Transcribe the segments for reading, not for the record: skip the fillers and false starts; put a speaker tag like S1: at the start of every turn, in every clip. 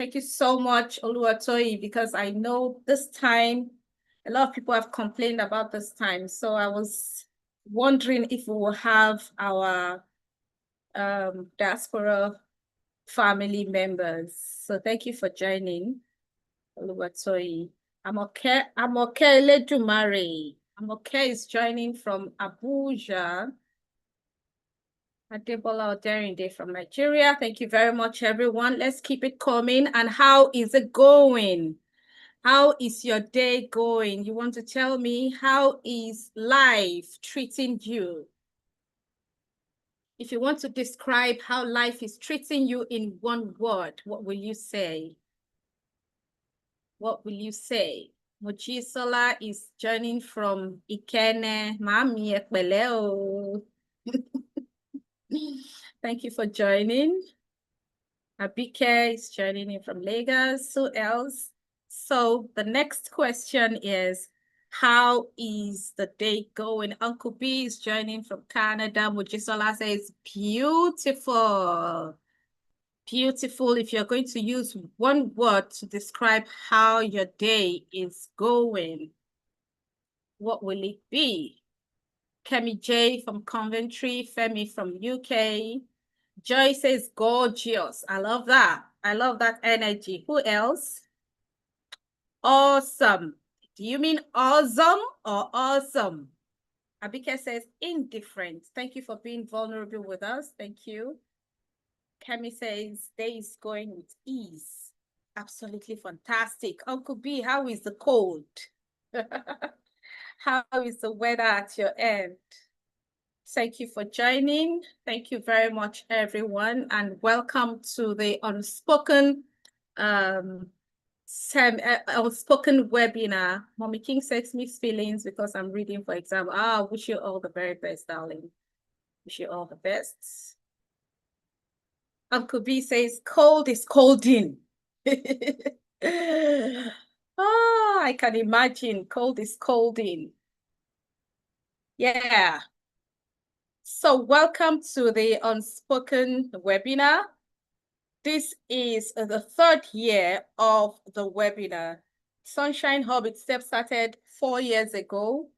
S1: Thank you so much, Oluwatoyi, because I know this time, a lot of people have complained about this time. So I was wondering if we will have our diaspora family members. So thank you for joining, Oluwatoyi. I'm okay Ledumare. I'm okay is joining from Abuja. Adebola Oderinde from Nigeria. Thank you very much, everyone. Let's keep it coming. And how is it going? How is your day going? You want to tell me, how is life treating you? If you want to describe how life is treating you in one word, what will you say? What will you say? Mojisola is joining from Ikene. Mami Ekpele o. Thank you for joining. Abike is joining in from Lagos. Who else? So the next question is, how is the day going? Uncle B is joining from Canada. Mujisola says, beautiful. Beautiful. If you're going to use one word to describe how your day is going, what will it be? Kemi J from Coventry, Femi from UK. Joy says gorgeous. I love that. I love that energy. Who else? Awesome. Do you mean awesome or awesome? Abike says indifferent. Thank you for being vulnerable with us. Thank you. Kemi says day is going with ease. Absolutely fantastic. Uncle B, how is the cold? How is the weather at your end? Thank you for joining. Thank you very much, everyone, and welcome to the Unspoken Unspoken webinar. Mommy King says mixed feelings because I'm reading for exam. I wish you all the very best, darling. Wish you all the best. Uncle B says cold is colding. Oh, I can imagine cold is colding. Yeah. So welcome to the Unspoken webinar. This is the third year of the webinar. Sunshine Hub itself started 4 years ago,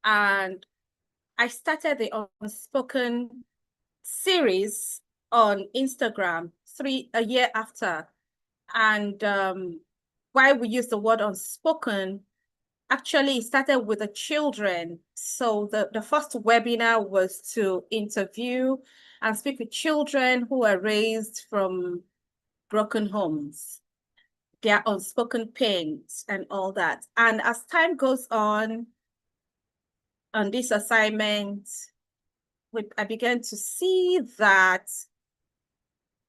S1: and I started the Unspoken series on Instagram a year after. And why we use the word unspoken, actually it started with the children. So the first webinar was to interview and speak with children who are raised from broken homes, their unspoken pains and all that. And as time goes on this assignment, I began to see that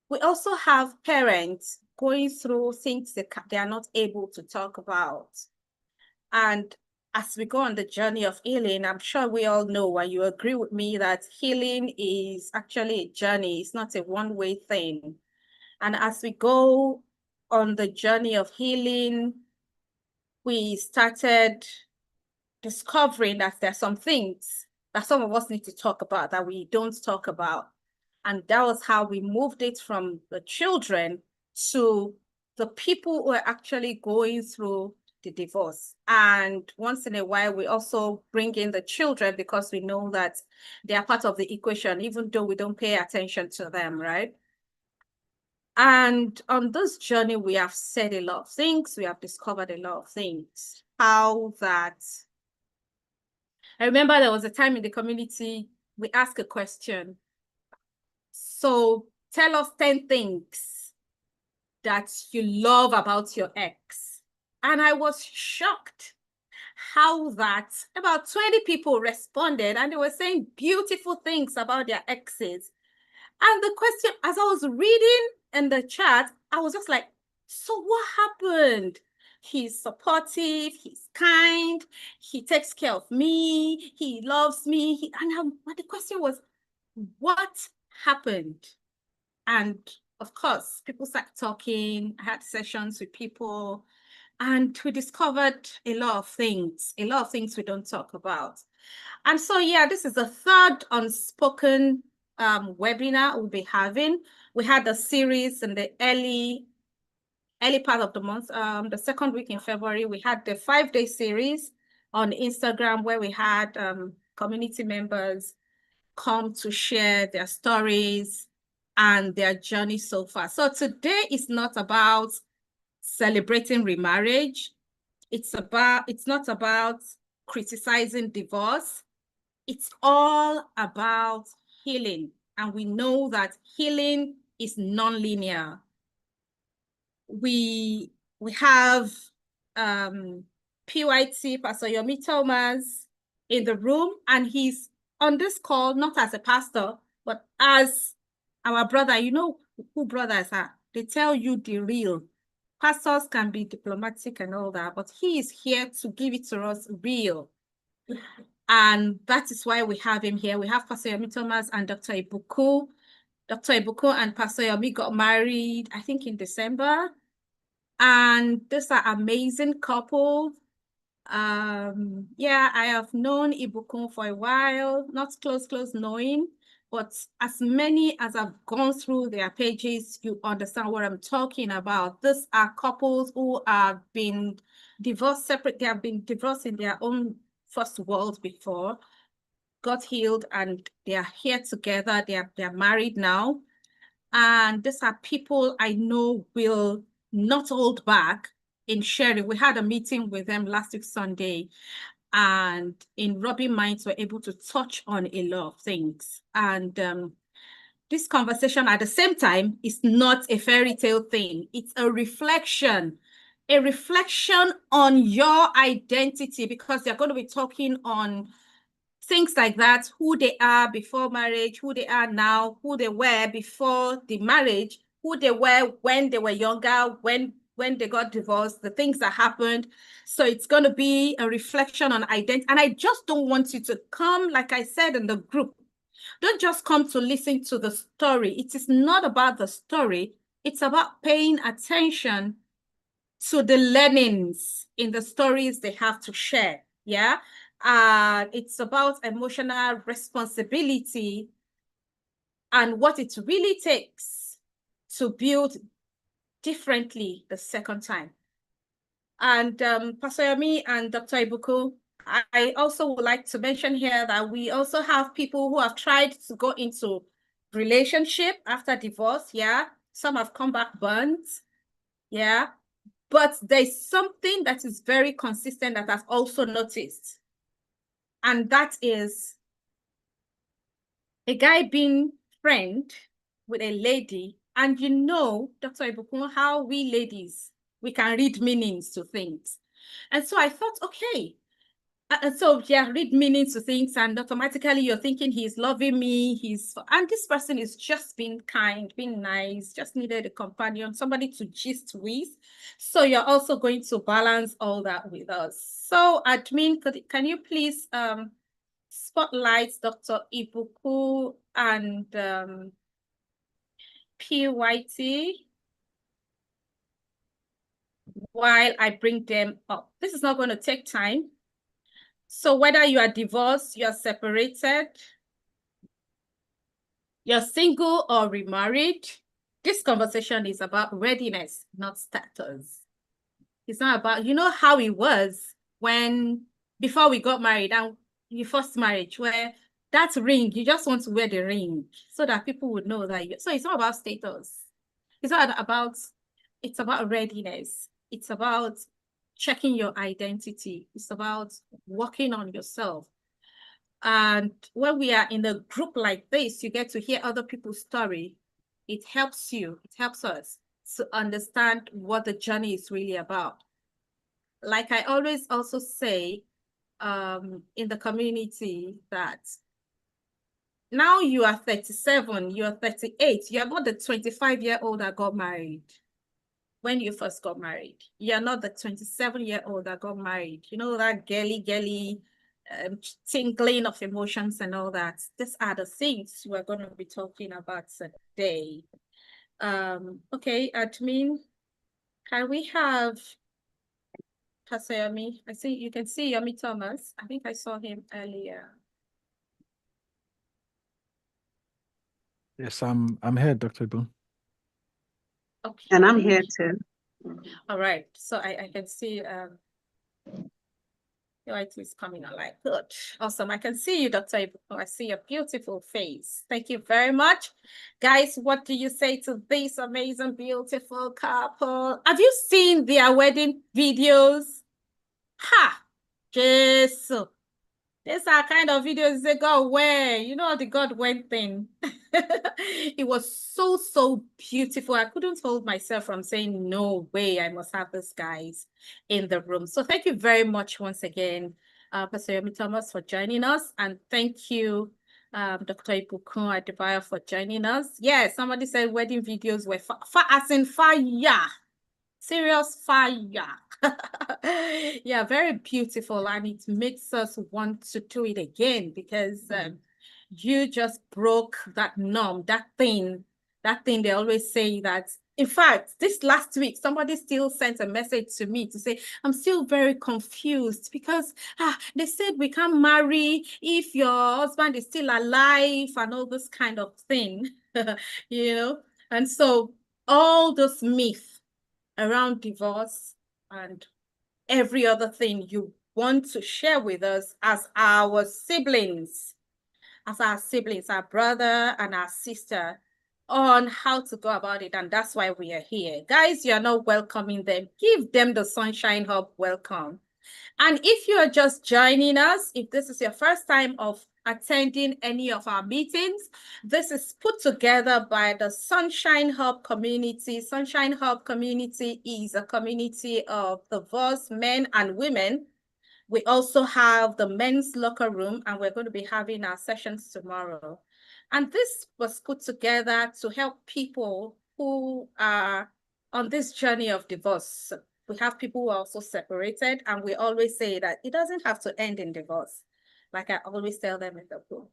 S1: we also have parents going through things that they are not able to talk about. And as we go on the journey of healing, I'm sure we all know, and you agree with me, that healing is actually a journey. It's not a one-way thing. And as we go on the journey of healing, we started discovering that there are some things that some of us need to talk about that we don't talk about. And that was how we moved it from the children to the people who are actually going through the divorce. And once in a while, we also bring in the children because we know that they are part of the equation, even though we don't pay attention to them, right? And on this journey, we have said a lot of things. We have discovered a lot of things. How that, I remember there was a time in the community, we asked a question. So tell us 10 things that you love about your ex. And I was shocked how that about 20 people responded and they were saying beautiful things about their exes. And the question, as I was reading in the chat, I was just like, so what happened? He's supportive, he's kind, he takes care of me, he loves me. But the question was, what happened? And of course, people started talking. I had sessions with people, and we discovered a lot of things we don't talk about. And so, yeah, this is the third unspoken webinar we'll be having. We had a series in the early early part of the month, the second week in February, we had the 5-day series on Instagram where we had community members come to share their stories and their journey so far. So today is not about celebrating remarriage. It's not about criticizing divorce. It's all about healing. And we know that healing is non-linear. We have PYT, Pastor Yomi Thomas, in the room, and he's on this call, not as a pastor, but as our brother. You know who brothers are. They tell you the real. Pastors can be diplomatic and all that, but he is here to give it to us real. And that is why we have him here. We have Pastor Yomi Thomas and Dr. Ibuku. Dr. Ibuku and Pastor Yomi got married, I think, in December. And this are amazing couple. Yeah, I have known Ibukun for a while, not close knowing, but as many as I've gone through their pages, you understand what I'm talking about. These are couples who have been divorced separate. They have been divorced in their own first world before, got healed, and they are here together. They are married now. And these are people I know will not hold back in sharing. We had a meeting with them last week, Sunday, and in rubbing minds, we're able to touch on a lot of things. And this conversation at the same time is not a fairy tale thing. It's a reflection on your identity, because they're going to be talking on things like that, who they are before marriage, who they are now, who they were before the marriage, who they were when they were younger, when they got divorced, the things that happened. So it's going to be a reflection on identity. And I just don't want you to come, like I said in the group, don't just come to listen to the story. It is not about the story. It's about paying attention to the learnings in the stories they have to share. Yeah. It's about emotional responsibility and what it really takes to build differently the second time. And Pastor Yomi and Dr. Ibuku, I also would like to mention here that we also have people who have tried to go into relationship after divorce. Yeah. Some have come back burnt. Yeah. But there's something that is very consistent that I've also noticed. And that is a guy being friend with a lady. And you know, Dr. Ibukun, how we ladies, we can read meanings to things. And so I thought, okay. And so yeah, read meanings to things, and automatically you're thinking he's loving me, and this person is just being kind, being nice, just needed a companion, somebody to gist with. So you're also going to balance all that with us. So admin, can you please spotlight Dr. Ibuku and PYT while I bring them up? This is not going to take time. So whether you are divorced, you're separated, you're single or remarried, this conversation is about readiness, not status. It's not about, you know how it was before we got married and your first marriage, where that ring, you just want to wear the ring so that people would know that so it's not about status. It's about readiness. It's about checking your identity. It's about working on yourself. And when we are in a group like this, you get to hear other people's story. It helps us to understand what the journey is really about. Like I always also say in the community, that now you are 37, you're 38, you're not the 25-year-old that got married when you first got married. You're not the 27-year-old that got married. You know, that girly, tingling of emotions and all that. These are the things we're going to be talking about today. Okay, admin, can we have Pastor Yomi? I see you can see Yomi Thomas. I think I saw him earlier.
S2: Yes, I'm here, Dr. Boone.
S1: Okay.
S3: And I'm here too.
S1: All right. So I can see your IT is coming online. Good. Awesome. I can see you, Dr. Ibuku. I see your beautiful face. Thank you very much. Guys, what do you say to this amazing, beautiful couple? Have you seen their wedding videos? Ha! Jesus. These are kind of videos they go where, you know, the God went thing. It was so, so beautiful. I couldn't hold myself from saying, no way, I must have these guys in the room. So thank you very much once again, Pastor Yomi Thomas, for joining us. And thank you, Dr. Ibukun Adebayo, for joining us. Yeah, somebody said wedding videos were as in fire. Serious fire. Yeah, very beautiful. And it makes us want to do it again because you just broke that norm, that thing they always say that. In fact, this last week, somebody still sent a message to me to say, I'm still very confused because they said we can't marry if your husband is still alive and all this kind of thing, you know? And so all those myths around divorce and every other thing you want to share with us as our siblings, our brother and our sister, on how to go about it. And that's why we are here. Guys, you're not welcoming them. Give them the Sunshine Hub welcome. And if you are just joining us, if this is your first time of attending any of our meetings, this is put together by the Sunshine Hub community. Sunshine Hub community is a community of diverse men and women. We also have the men's locker room, and we're going to be having our sessions tomorrow. And this was put together to help people who are on this journey of divorce. We have people who are also separated, and we always say that it doesn't have to end in divorce. Like I always tell them in the book.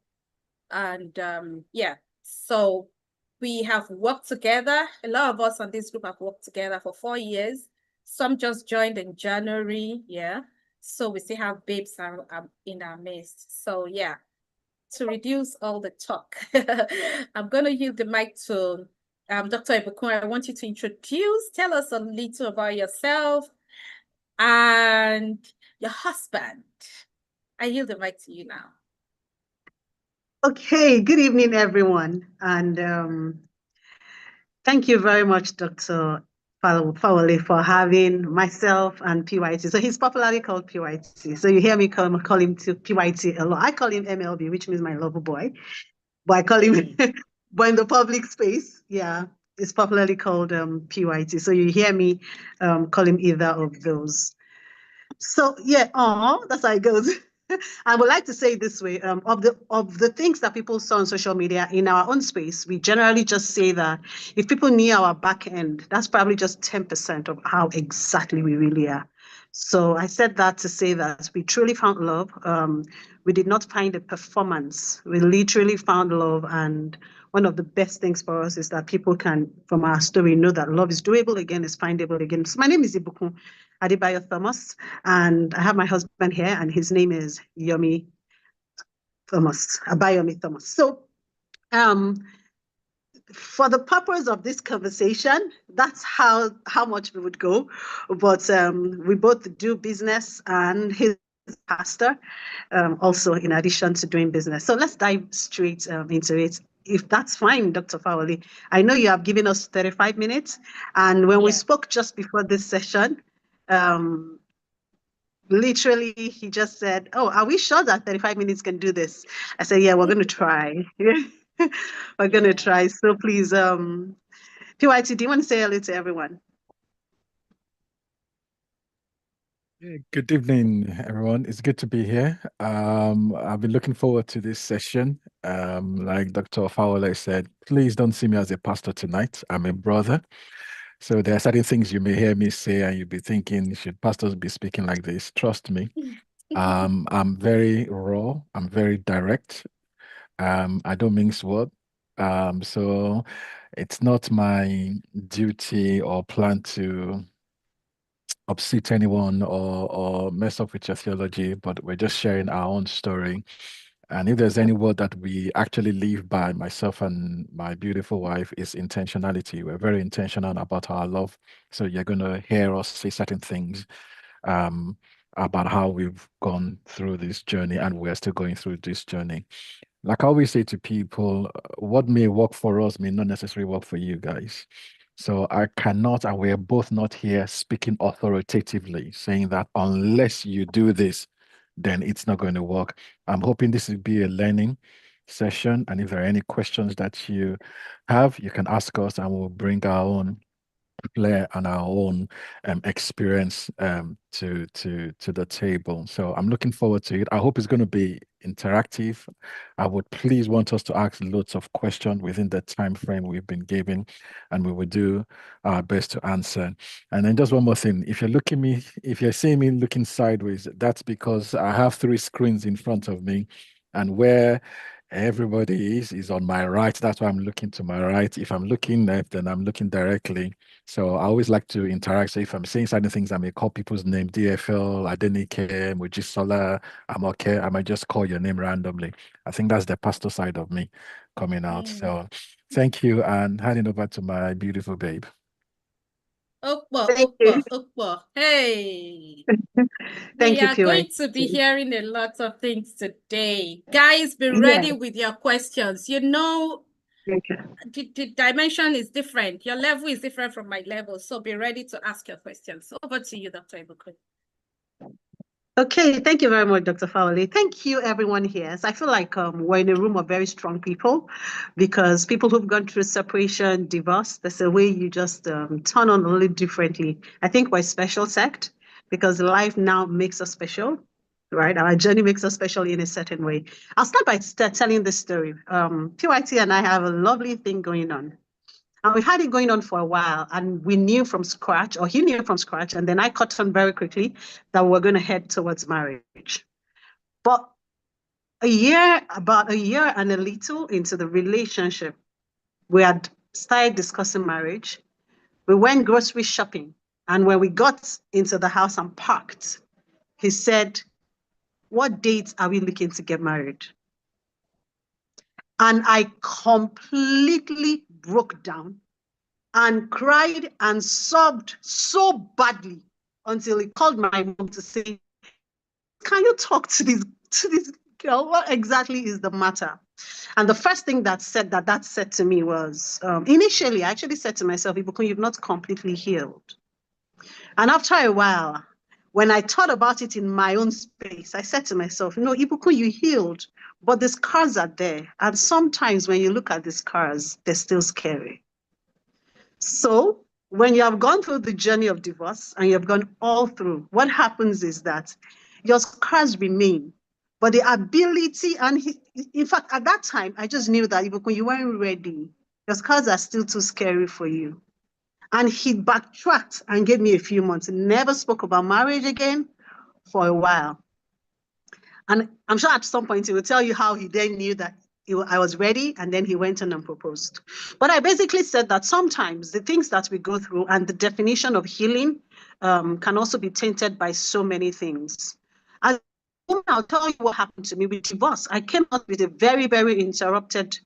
S1: And yeah, so we have worked together. A lot of us on this group have worked together for 4 years. Some just joined in January, yeah. So we still have babes in our midst. So yeah, to reduce all the talk, I'm going to yield the mic to Dr. Ibukun. I want you to tell us a little about yourself and your husband. I yield the mic to you now.
S2: Okay, good evening, everyone. And thank you very much, Dr. Fawale, for having myself and PYT. So he's popularly called PYT. So you hear me call him to PYT a lot. I call him MLB, which means my lover boy. But I call him, but in the public space, yeah, it's popularly called PYT. So you hear me call him either of those. So yeah, that's how it goes. I would like to say it this way: of the things that people saw on social media in our own space, we generally just say that if people knew our back end, that's probably just 10% of how exactly we really are. So I said that to say that we truly found love. We did not find a performance. We literally found love, and one of the best things for us is that people can, from our story, know that love is doable again, is findable again. So my name is Ibukun Adebayo Thomas, and I have my husband here, and his name is Yomi Thomas, Abayomi Thomas. So for the purpose of this conversation, that's how much we would go. But we both do business, and he's a pastor, also in addition to doing business. So let's dive straight into it. If that's fine, Dr. Fawali. I know you have given us 35 minutes, and when we spoke just before this session, literally he just said, oh, are we sure that 35 minutes can do this? I said, yeah, we're going to try. We're going to try. So please, PYT, do you want to say hello to everyone?
S3: Good evening, everyone. It's good to be here. I've been looking forward to this session. Like Dr. Fowler said, please don't see me as a pastor tonight. I'm a brother. So there are certain things you may hear me say and you'll be thinking, should pastors be speaking like this? Trust me. I'm very raw. I'm very direct. I don't mince word. So it's not my duty or plan to upset anyone or mess up with your theology, but we're just sharing our own story. And if there's any word that we actually live by, myself and my beautiful wife, is intentionality. We're very intentional about our love. So you're going to hear us say certain things um, about how we've gone through this journey and we're still going through this journey. Like I always say to people, what may work for us may not necessarily work for you guys. So I cannot, and we're both not here speaking authoritatively, saying that unless you do this, then it's not going to work. I'm hoping this will be a learning session. And if there are any questions that you have, you can ask us and we'll bring our own flair and our own experience to the table. So I'm looking forward to it. I hope it's going to be interactive. I would please want us to ask lots of questions within the time frame we've been given, and we will do our best to answer. And then just one more thing: if you're seeing me looking sideways, that's because I have 3 screens in front of me, and where everybody is on my right. That's why I'm looking to my right. If I'm looking left, then I'm looking directly. So I always like to interact. So if I'm saying certain things, I may call people's name, DFL, Adenike, Mojisola, I'm okay. I might just call your name randomly. I think that's the pastor side of me coming out. So thank you, and handing over to my beautiful babe.
S2: Thank you.
S1: Okpa. Hey.
S2: Thank
S1: We
S2: you,
S1: are
S2: PY.
S1: going to be hearing a lot of things today. Guys, be
S2: Yeah.
S1: ready with your questions. You know,
S2: Okay.
S1: the dimension is different. Your level is different from my level. So be ready to ask your questions. Over to you, Dr. Ibukwe.
S2: Okay, thank you very much, Dr. Fowley. Thank you, everyone here. So I feel like we're in a room of very strong people, because people who've gone through separation, divorce, there's a way you just turn on a little differently. I think we're a special sect because life now makes us special, right? Our journey makes us special in a certain way. I'll start by telling this story. PYT and I have a lovely thing going on. And we've had it going on for a while, and we knew from scratch, or he knew from scratch, and then I caught on very quickly that we're going to head towards marriage. But about a year and a little into the relationship, we had started discussing marriage. We went grocery shopping, and when we got into the house and parked, he said, "What dates are we looking to get married?" And I completely broke down and cried and sobbed so badly until he called my mom to say, "Can you talk to this girl? What exactly is the matter?" And the first thing that said to me was, initially, I actually said to myself, "Ibukun, you've not completely healed." And after a while, when I thought about it in my own space, I said to myself, "No, Ibukun, you healed, but the scars are there. And sometimes when you look at the scars, they're still scary." So when you have gone through the journey of divorce and you have gone all through, what happens is that your scars remain, but the ability, in fact, at that time, I just knew that when you weren't ready, your scars are still too scary for you. And he backtracked and gave me a few months, never spoke about marriage again for a while. And I'm sure at some point he will tell you how he then knew that I was ready, and then he went on and proposed. But I basically said that sometimes the things that we go through and the definition of healing can also be tainted by so many things. I'll tell you what happened to me with divorce. I came out with a very, very interrupted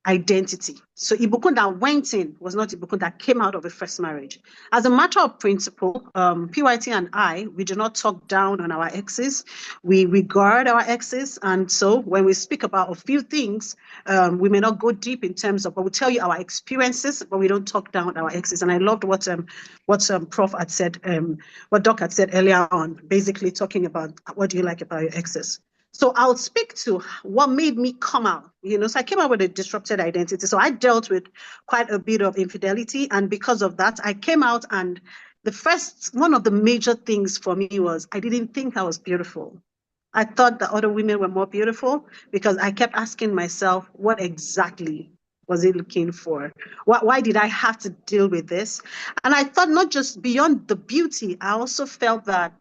S2: identity. So Ibukun that went in was not Ibukun that came out of a first marriage. As a matter of principle, PYT and I, we do not talk down on our exes. We regard our exes. And so when we speak about a few things, we may not go deep in terms of, but we tell you our experiences, but we don't talk down our exes. And I loved what Prof had said, what Doc had said earlier on, basically talking about what do you like about your exes. So I'll speak to what made me come out, so I came out with a disrupted identity. So I dealt with quite a bit of infidelity. And because of that, I came out, and one of the major things for me was I didn't think I was beautiful. I thought that other women were more beautiful because I kept asking myself, what exactly was he looking for? Why did I have to deal with this? And I thought not just beyond the beauty, I also felt that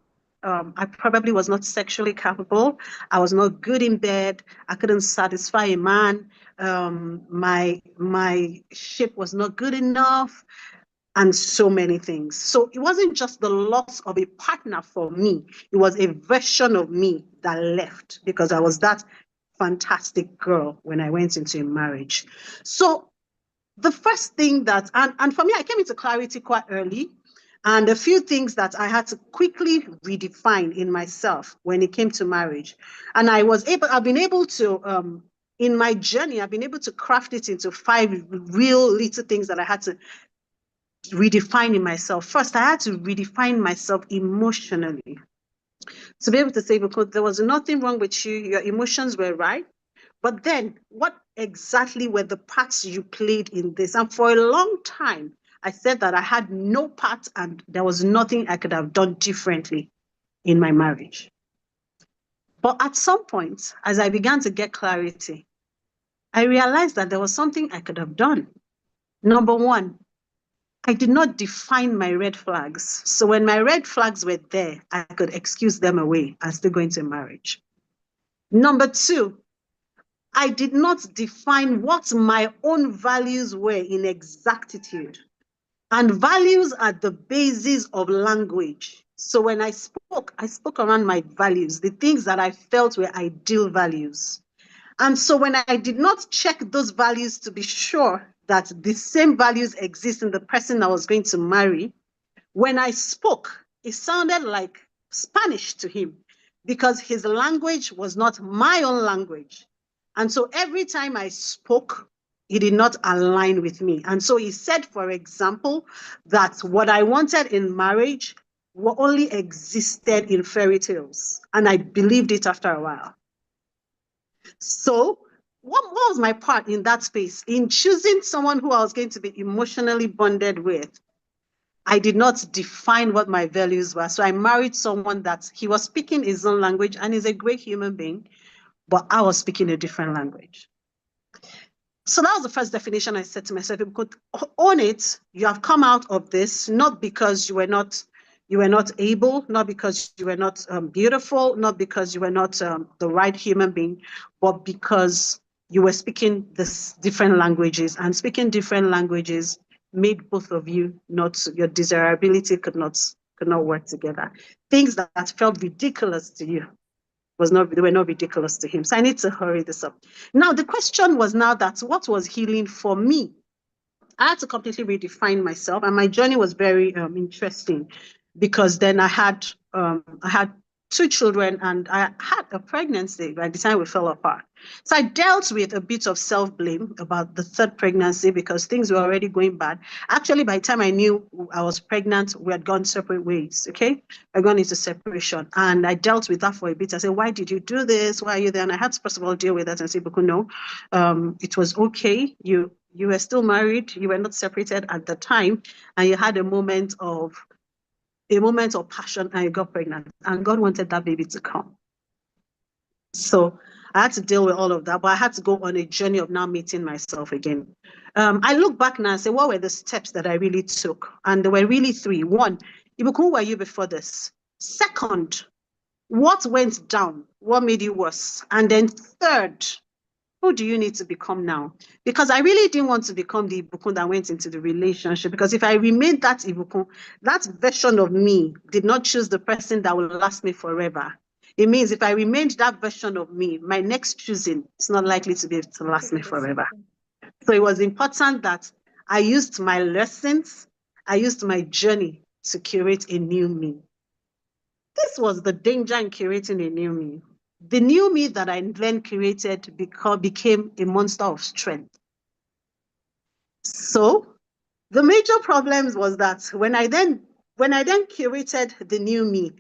S2: I probably was not sexually capable. I was not good in bed. I couldn't satisfy a man. My shape was not good enough. and so many things. So it wasn't just the loss of a partner for me. It was a version of me that left because I was that fantastic girl when I went into a marriage. So the first thing that, and for me, I came into clarity quite early. And a few things that I had to quickly redefine in myself when it came to marriage. And I've been able to, in my journey, I've been able to craft it into 5 real little things that I had to redefine in myself. First, I had to redefine myself emotionally. To be able to say, because there was nothing wrong with you, your emotions were right. But then, what exactly were the parts you played in this? And for a long time, I said that I had no part and there was nothing I could have done differently in my marriage. But at some point, as I began to get clarity, I realized that there was something I could have done. Number one, I did not define my red flags. So when my red flags were there, I could excuse them away and still go into marriage. Number two, I did not define what my own values were in exactitude. And values are the basis of language. So when I spoke around my values, the things that I felt were ideal values. And so when I did not check those values to be sure that the same values exist in the person I was going to marry, when I spoke, it sounded like Spanish to him because his language was not my own language. And so every time I spoke, he did not align with me. And so he said, for example, that what I wanted in marriage only existed in fairy tales. And I believed it after a while. So what was my part in that space? In choosing someone who I was going to be emotionally bonded with, I did not define what my values were. So I married someone that he was speaking his own language and is a great human being, but I was speaking a different language. So that was the first definition I said to myself. You could own it. You have come out of this, not because you were not able, not because you were not beautiful, not because you were not the right human being, but because you were speaking this different languages, and speaking different languages made both of you not, your desirability could not work together. Things that felt ridiculous to you they were not ridiculous to him. So I need to hurry this up. Now, the question was now that what was healing for me? I had to completely redefine myself, and my journey was very interesting because then I had 2 children and I had a pregnancy by the time we fell apart. So I dealt with a bit of self-blame about the 3rd pregnancy because things were already going bad. Actually, by the time I knew I was pregnant, we had gone separate ways, okay? I gone into separation. And I dealt with that for a bit. I said, why did you do this? Why are you there? And I had to, first of all, deal with that and say, because no, it was okay. You were still married. You were not separated at the time. And you had a moment of passion and you got pregnant, and God wanted that baby to come. So I had to deal with all of that, but I had to go on a journey of now meeting myself again. I look back now and say, what were the steps that I really took? And there were really 3. 1, who were you before this? 2nd, what went down? What made you worse? And then 3rd, who do you need to become now? Because I really didn't want to become the Ibukun that went into the relationship. Because if I remained that Ibukun, that version of me did not choose the person that will last me forever. It means if I remained that version of me, my next choosing is not likely to be able to last me forever. So it was important that I used my lessons, I used my journey to curate a new me. This was the danger in curating a new me. The new me that I then created became a monster of strength. So the major problems was that when I then curated the new me,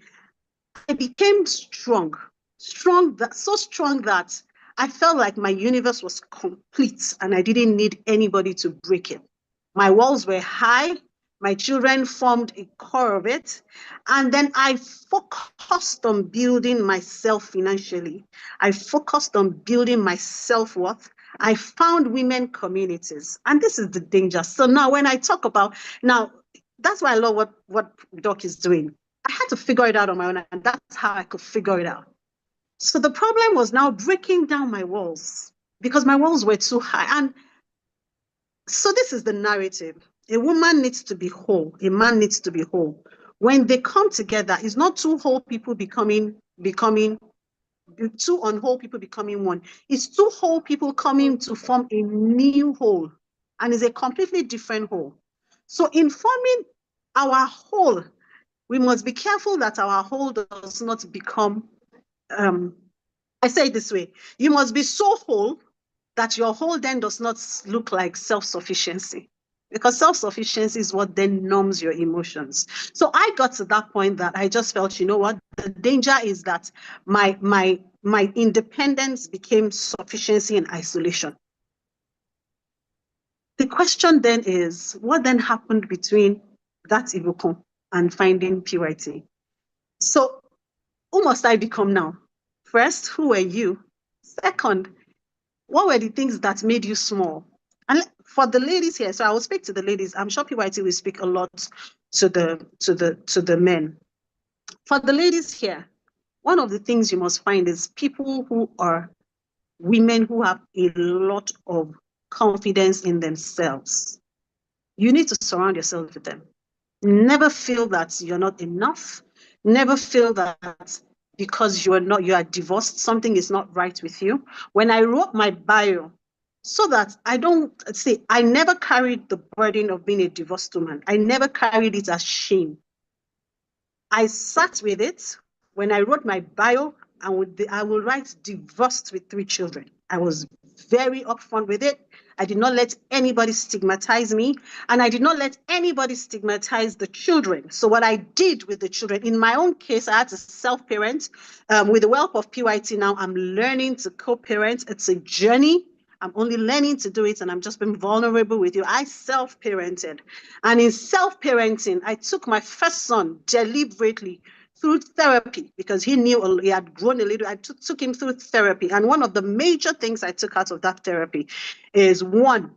S2: I became strong, so strong that I felt like my universe was complete and I didn't need anybody to break it. My walls were high. My children formed a core of it. And then I focused on building myself financially. I focused on building my self-worth. I found women communities. And this is the danger. So now when I talk about, now, that's why I love what Doc is doing. I had to figure it out on my own, and that's how I could figure it out. So the problem was now breaking down my walls because my walls were too high. And so this is the narrative. A woman needs to be whole. A man needs to be whole. When they come together, it's not two whole people becoming two unwhole people becoming one. It's two whole people coming to form a new whole, and it's a completely different whole. So in forming our whole, we must be careful that our whole does not become, I say it this way, you must be so whole that your whole then does not look like self-sufficiency. Because self-sufficiency is what then numbs your emotions. So I got to that point that I just felt, you know what, the danger is that my independence became sufficiency and isolation. The question then is, what then happened between that Ibukun and finding PYT? So who must I become now? First, who were you? Second, what were the things that made you small? And for the ladies here, so I will speak to the ladies. I'm sure PYT will speak a lot to the men. For the ladies here, one of the things you must find is people who are women who have a lot of confidence in themselves. You need to surround yourself with them. Never feel that you're not enough. Never feel that because you are divorced, something is not right with you. When I wrote my bio, so that I don't say, I never carried the burden of being a divorced woman. I never carried it as shame. I sat with it. When I wrote my bio, I will write divorced with 3 children. I was very upfront with it. I did not let anybody stigmatize me, and I did not let anybody stigmatize the children. So what I did with the children, in my own case, I had to self-parent. With the help of PYT now, I'm learning to co-parent. It's a journey. I'm only learning to do it, and I'm just being vulnerable with you. I self-parented. And in self-parenting, I took my first son deliberately through therapy because he knew he had grown a little. I took him through therapy. And one of the major things I took out of that therapy is, one,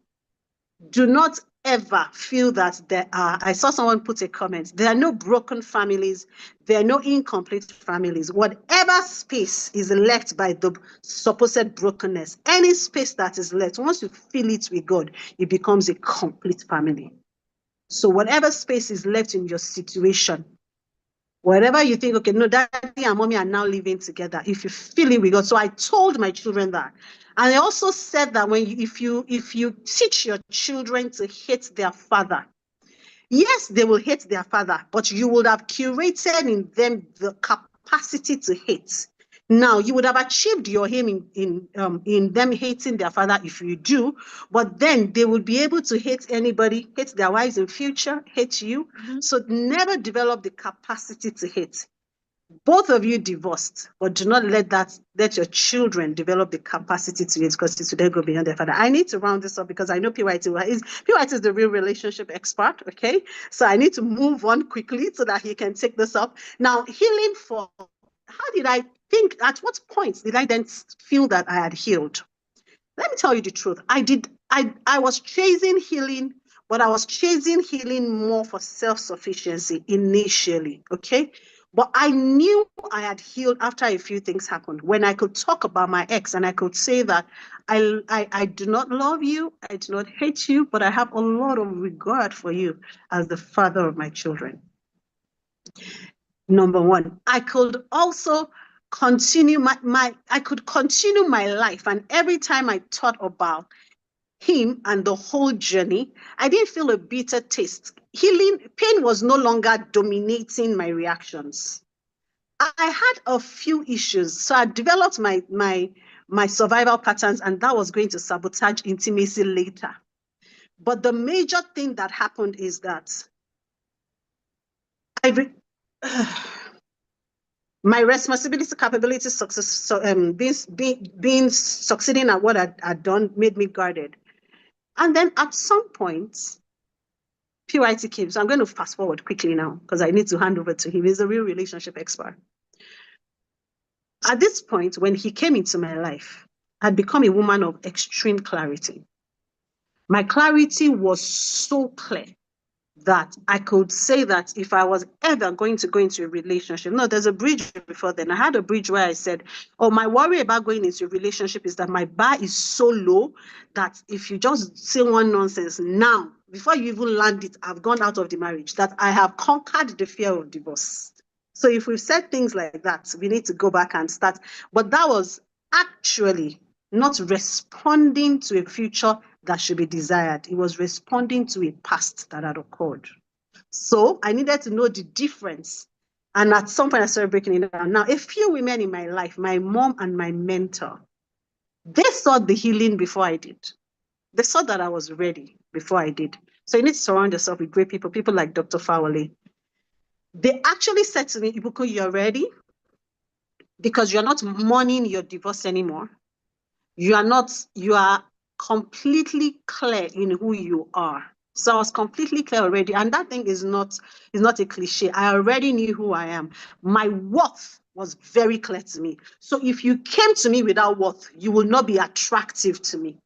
S2: do not ever feel that I saw someone put a comment, there are no broken families, there are no incomplete families. Whatever space is left by the supposed brokenness, any space that is left, once you fill it with God, it becomes a complete family. So whatever space is left in your situation, whatever you think, okay, no, daddy and mommy are now living together, if you feel it with God. So I told my children that. And I also said that if you teach your children to hate their father, yes, they will hate their father, but you would have curated in them the capacity to hate. Now, you would have achieved your aim in them hating their father if you do, but then they will be able to hate anybody, hate their wives in future, hate you. Mm-hmm. So never develop the capacity to hate. Both of you divorced, but do not let your children develop the capacity to hate, because it will then go beyond their father. I need to round this up because I know PYT is the real relationship expert, okay? So I need to move on quickly so that he can take this up. Now, healing for, how did I think, at what point did I then feel that I had healed? Let me tell you the truth. I was chasing healing, but I was chasing healing more for self-sufficiency initially, okay? But I knew I had healed after a few things happened. When I could talk about my ex and I could say that I do not love you, I do not hate you, but I have a lot of regard for you as the father of my children. Number one, I could also continue I could continue my life, and every time I thought about him and the whole journey, I didn't feel a bitter taste. Pain was no longer dominating my reactions. I had a few issues, so I developed my survival patterns, and that was going to sabotage intimacy later. But the major thing that happened is that my responsibility, capability, success, being succeeding at what I'd done made me guarded. And then at some point, PYT came. So I'm going to fast forward quickly now because I need to hand over to him. He's a real relationship expert. At this point, when he came into my life, I'd become a woman of extreme clarity. My clarity was so clear that I could say that if I was ever going to go into a relationship, no, there's a bridge before then. I had a bridge where I said, oh, my worry about going into a relationship is that my bar is so low that if you just say one nonsense now, before you even land it, I've gone out of the marriage, that I have conquered the fear of divorce. So if we've said things like that, we need to go back and start. But that was actually not responding to a future that should be desired. It was responding to a past that had occurred. So I needed to know the difference. And at some point I started breaking it down. Now, a few women in my life, my mom and my mentor, they saw the healing before I did. They saw that I was ready before I did. So you need to surround yourself with great people, people like Dr. Fawale. They actually said to me, Ibuku, you're ready because you're not mourning your divorce anymore. You are completely clear in who you are. So I was completely clear already. And that thing is not a cliche. I already knew who I am. My worth was very clear to me. So if you came to me without worth, you will not be attractive to me.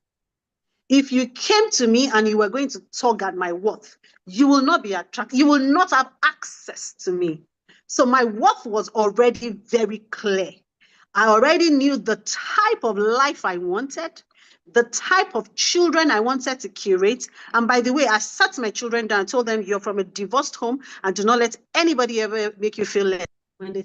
S2: If you came to me and you were going to tug at my worth, you will not be attracted. You will not have access to me. So my worth was already very clear. I already knew the type of life I wanted, the type of children I wanted to curate. And by the way, I sat my children down and told them, you're from a divorced home and do not let anybody ever make you feel less. When they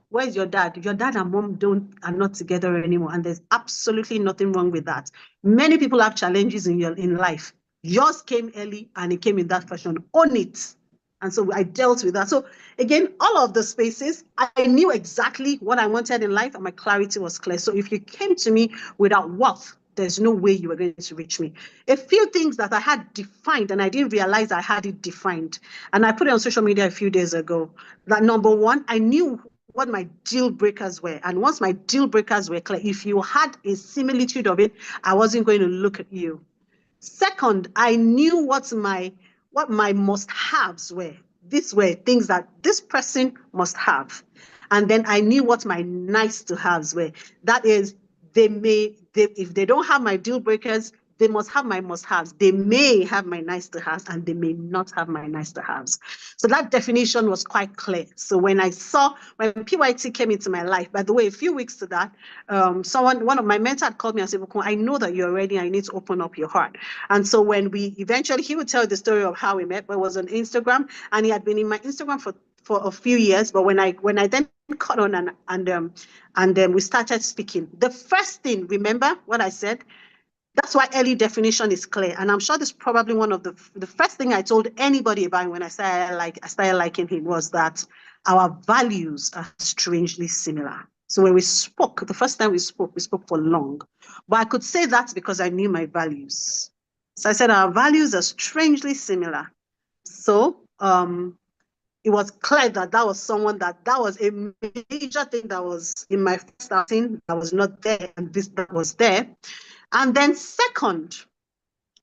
S2: where's your dad? Your dad and mom are not together anymore. And there's absolutely nothing wrong with that. Many people have challenges in life. Yours came early and it came in that fashion. Own it. And so I dealt with that. So again, all of the spaces, I knew exactly what I wanted in life and my clarity was clear. So if you came to me without worth, there's no way you were going to reach me. A few things that I had defined and I didn't realize I had it defined. And I put it on social media a few days ago. That number one, I knew what my deal breakers were. And once my deal breakers were clear, if you had a similitude of it, I wasn't going to look at you. Second, I knew what my must-haves were. These were things that this person must have. And then I knew what my nice-to-haves were. That is, if they don't have my deal breakers, they must have my must-haves. They may have my nice-to-haves and they may not have my nice-to-haves. So that definition was quite clear. So when PYT came into my life, by the way, a few weeks to that, one of my mentors had called me and said, I know that you're ready. I need to open up your heart. And so when he would tell the story of how we met, but it was on Instagram, and he had been in my Instagram for a few years. But when I then caught on and we started speaking, the first thing, remember what I said? That's why early definition is clear. And I'm sure this is probably one of the first thing I told anybody about when I started liking him was that our values are strangely similar. So when we spoke, the first time we spoke for long. But I could say that because I knew my values. So I said our values are strangely similar. So it was clear that was someone that was a major thing that was in my first outing that was not there, and this that was there. And then second,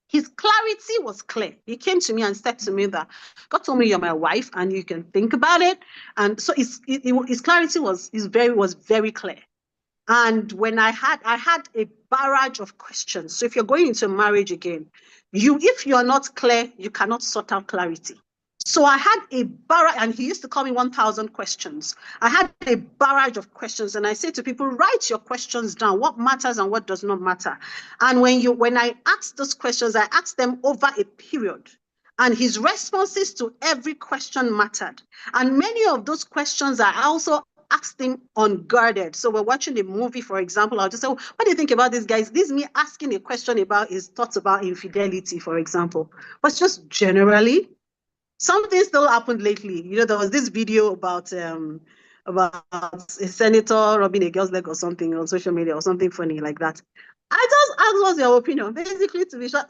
S2: his clarity was clear. He came to me and said to me that God told me you're my wife and you can think about it. And so his clarity was very clear. And when I had a barrage of questions. So if you're going into marriage again, if you're not clear, you cannot sort out clarity. So I had a barrage, and he used to call me 1,000 questions. I had a barrage of questions, and I say to people, write your questions down, what matters and what does not matter. And when I asked those questions, I asked them over a period. And his responses to every question mattered. And many of those questions I also asked him unguarded. So we're watching a movie, for example, I'll just say, what do you think about this, guys? This is me asking a question about his thoughts about infidelity, for example. But just generally, something still happened lately. There was this video about a senator rubbing a girl's leg or something on social media or something funny like that. I just asked, what's your opinion? Basically, to be sure,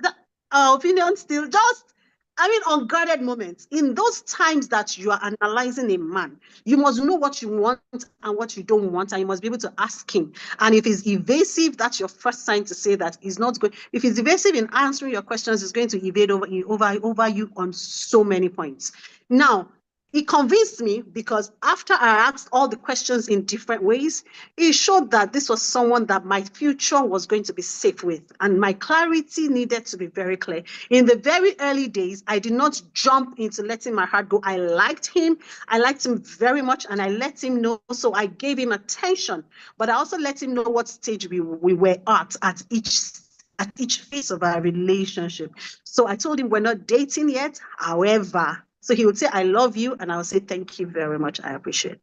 S2: our opinion still unguarded moments. In those times that you are analyzing a man, you must know what you want and what you don't want, and you must be able to ask him. And if he's evasive, that's your first sign to say that he's not good. If he's evasive in answering your questions, he's going to evade over you on so many points. Now, he convinced me because after I asked all the questions in different ways, it showed that this was someone that my future was going to be safe with. And my clarity needed to be very clear. In the very early days, I did not jump into letting my heart go. I liked him. I liked him very much, and I let him know. So I gave him attention, but I also let him know what stage we were at each at each phase of our relationship. So I told him we're not dating yet. However, so he would say, I love you. And I would say, thank you very much. I appreciate it.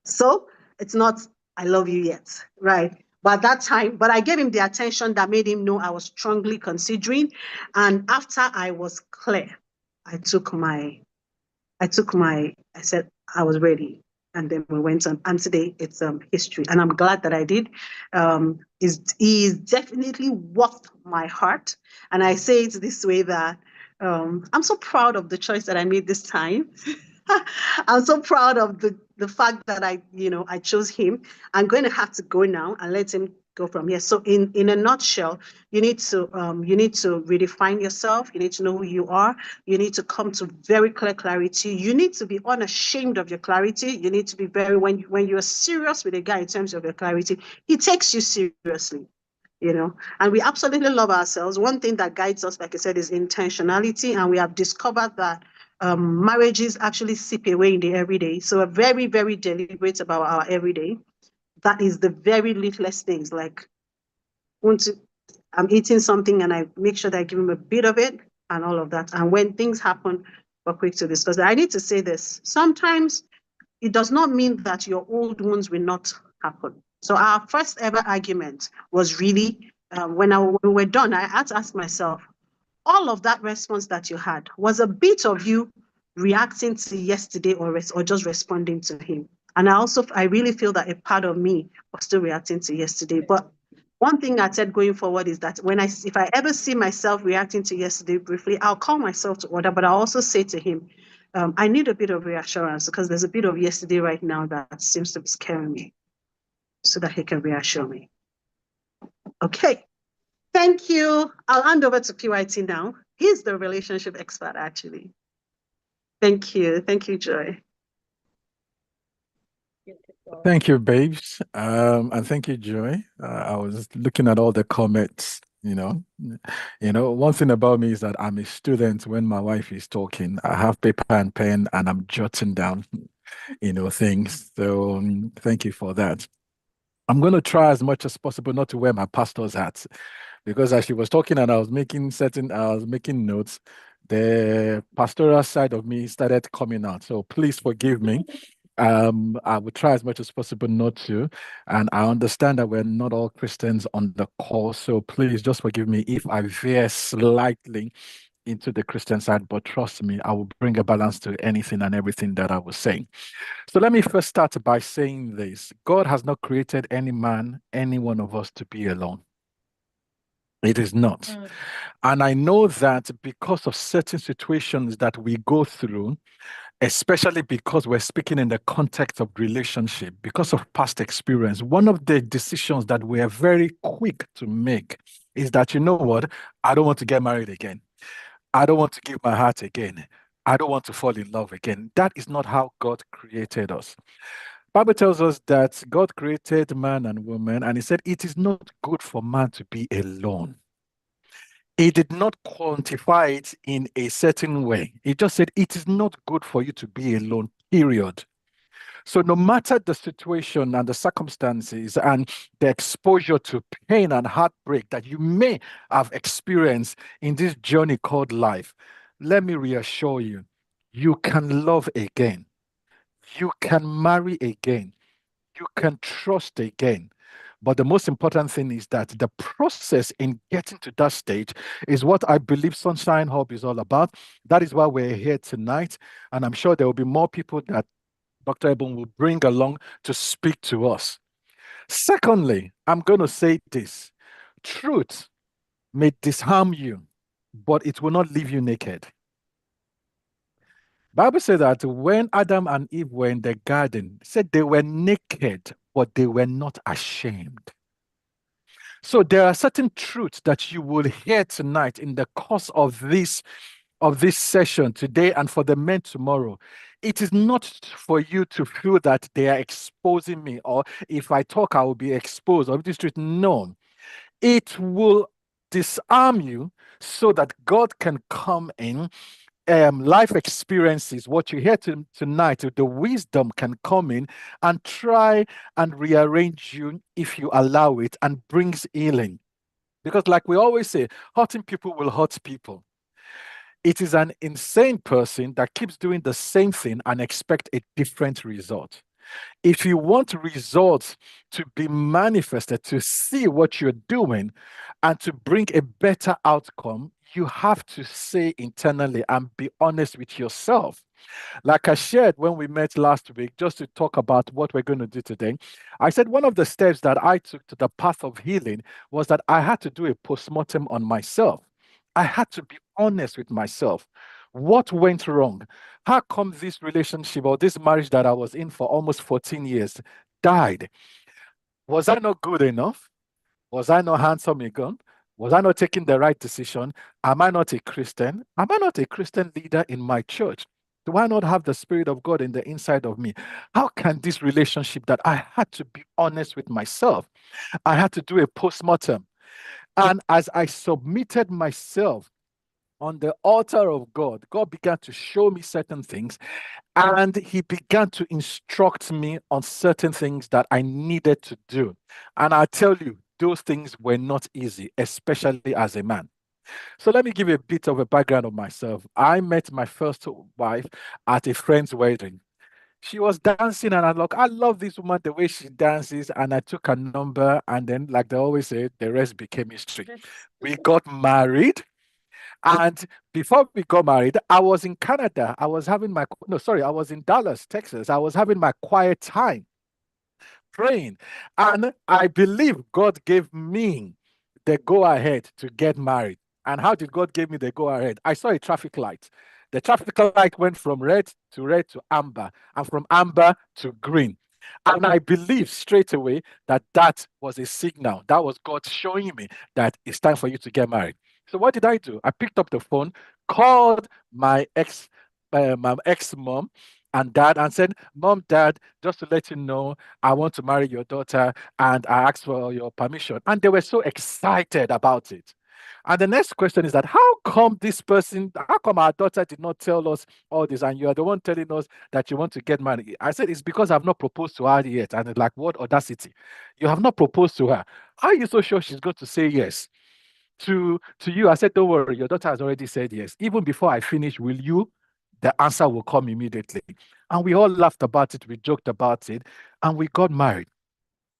S2: So it's not, I love you yet, right? But at that time, but I gave him the attention that made him know I was strongly considering. And after I was clear, I said I was ready. And then we went on. And today it's history. And I'm glad that I did. He is definitely worth my heart. And I say it this way that I'm so proud of the choice that I made this time. I'm so proud of the fact that I chose him. I'm going to have to go now and let him go from here. So in a nutshell, you need to redefine yourself. You need to know who you are. You need to come to very clear clarity. You need to be unashamed of your clarity. You need to be very, when you're serious with a guy in terms of your clarity, he takes you seriously. And we absolutely love ourselves. One thing that guides us, like I said, is intentionality. And we have discovered that marriages actually seep away in the everyday. So we're very, very deliberate about our everyday. That is the very littlest things. Like, I'm eating something and I make sure that I give him a bit of it and all of that. And when things happen, we're quick to discuss. I need to say this. Sometimes it does not mean that your old wounds will not happen. So our first ever argument was really, when we were done, I had to ask myself, all of that response that you had was a bit of you reacting to yesterday or just responding to him. And I really feel that a part of me was still reacting to yesterday. But one thing I said going forward is that if I ever see myself reacting to yesterday briefly, I'll call myself to order, but I'll also say to him, I need a bit of reassurance because there's a bit of yesterday right now that seems to be scaring me, so that he can reassure me. Okay. Thank you. I'll hand over to PYT now. He's the relationship expert, actually. Thank you. Thank you, Joy.
S3: Thank you, babes. And thank you, Joy. I was looking at all the comments, one thing about me is that I'm a student when my wife is talking. I have paper and pen and I'm jotting down, things. So thank you for that. I'm going to try as much as possible not to wear my pastor's hat because as she was talking and I was making notes, the pastoral side of me started coming out. So please forgive me. I would try as much as possible not to. And I understand that we're not all Christians on the call. So please just forgive me if I veer slightly into the Christian side, but trust me, I will bring a balance to anything and everything that I was saying. So let me first start by saying this. God has not created any man, any one of us to be alone. It is not. And I know that because of certain situations that we go through, especially because we're speaking in the context of relationship, because of past experience, one of the decisions that we are very quick to make is that, you know what, I don't want to get married again. I don't want to give my heart again. I don't want to fall in love again. That is not how God created us. Bible tells us that God created man and woman, and he said it is not good for man to be alone. He did not quantify it in a certain way. He just said it is not good for you to be alone, period. So no matter the situation and the circumstances and the exposure to pain and heartbreak that you may have experienced in this journey called life, let me reassure you, you can love again. You can marry again. You can trust again. But the most important thing is that the process in getting to that stage is what I believe Sunshine Hub is all about. That is why we're here tonight. And I'm sure there will be more people that Dr. Ebon will bring along to speak to us. Secondly, I'm going to say this. Truth may disarm you, but it will not leave you naked. Bible says that when Adam and Eve were in the garden, it said they were naked, but they were not ashamed. So there are certain truths that you will hear tonight in the course of this session today and for the men tomorrow. It is not for you to feel that they are exposing me, or if I talk, I will be exposed, or this truth. No, it will disarm you so that God can come in. Life experiences, what you hear tonight, the wisdom can come in and try and rearrange you if you allow it, and brings healing. Because like we always say, hurting people will hurt people. It is an insane person that keeps doing the same thing and expect a different result. If you want results to be manifested, to see what you're doing and to bring a better outcome, you have to say internally and be honest with yourself. Like I shared when we met last week, just to talk about what we're going to do today, I said one of the steps that I took to the path of healing was that I had to do a postmortem on myself. I had to be honest with myself. What went wrong? How come this relationship or this marriage that I was in for almost 14 years died? Was I not good enough? Was I not handsome enough? Was I not taking the right decision? Am I not a Christian? Am I not a Christian leader in my church? Do I not have the Spirit of God in the inside of me? How can this relationship that I had to be honest with myself? I had to do a postmortem. And as I submitted myself on the altar of God, God began to show me certain things and He began to instruct me on certain things that I needed to do. And I tell you, those things were not easy, especially as a man. So let me give you a bit of a background of myself. I met my first wife at a friend's wedding. She was dancing, and I love this woman, the way she dances. And I took her number, and then, like they always say, the rest became history. We got married. And before we got married, I was in Canada. I was in Dallas, Texas. I was having my quiet time praying. And I believe God gave me the go ahead to get married. And how did God give me the go ahead? I saw a traffic light. The traffic light went from red to amber, and from amber to green. And I believe straight away that that was a signal. That was God showing me that it's time for you to get married. So what did I do? I picked up the phone, called my ex mom and dad, and said, "Mom, Dad, just to let you know, I want to marry your daughter, and I asked for your permission." And they were so excited about it. And the next question is that how come our daughter did not tell us all this, and you are the one telling us that you want to get married? I said, it's because I've not proposed to her yet. And like, what audacity? You have not proposed to her. How are you so sure she's going to say yes to you? I said, don't worry, your daughter has already said yes. Even before I finish, will you? The answer will come immediately. And we all laughed about it, we joked about it, and we got married.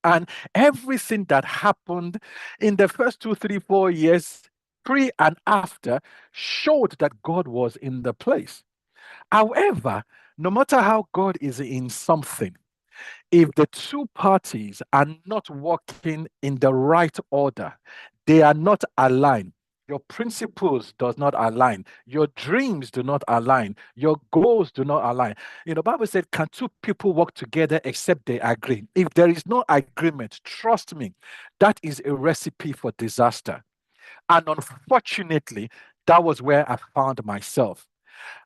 S3: And everything that happened in the first 2, 3, 4 years, pre and after, showed that God was in the place. However, no matter how God is in something, if the two parties are not working in the right order, they are not aligned. Your principles does not align. Your dreams do not align. Your goals do not align. Bible said, can two people work together except they agree? If there is no agreement, trust me, that is a recipe for disaster. And unfortunately, that was where I found myself.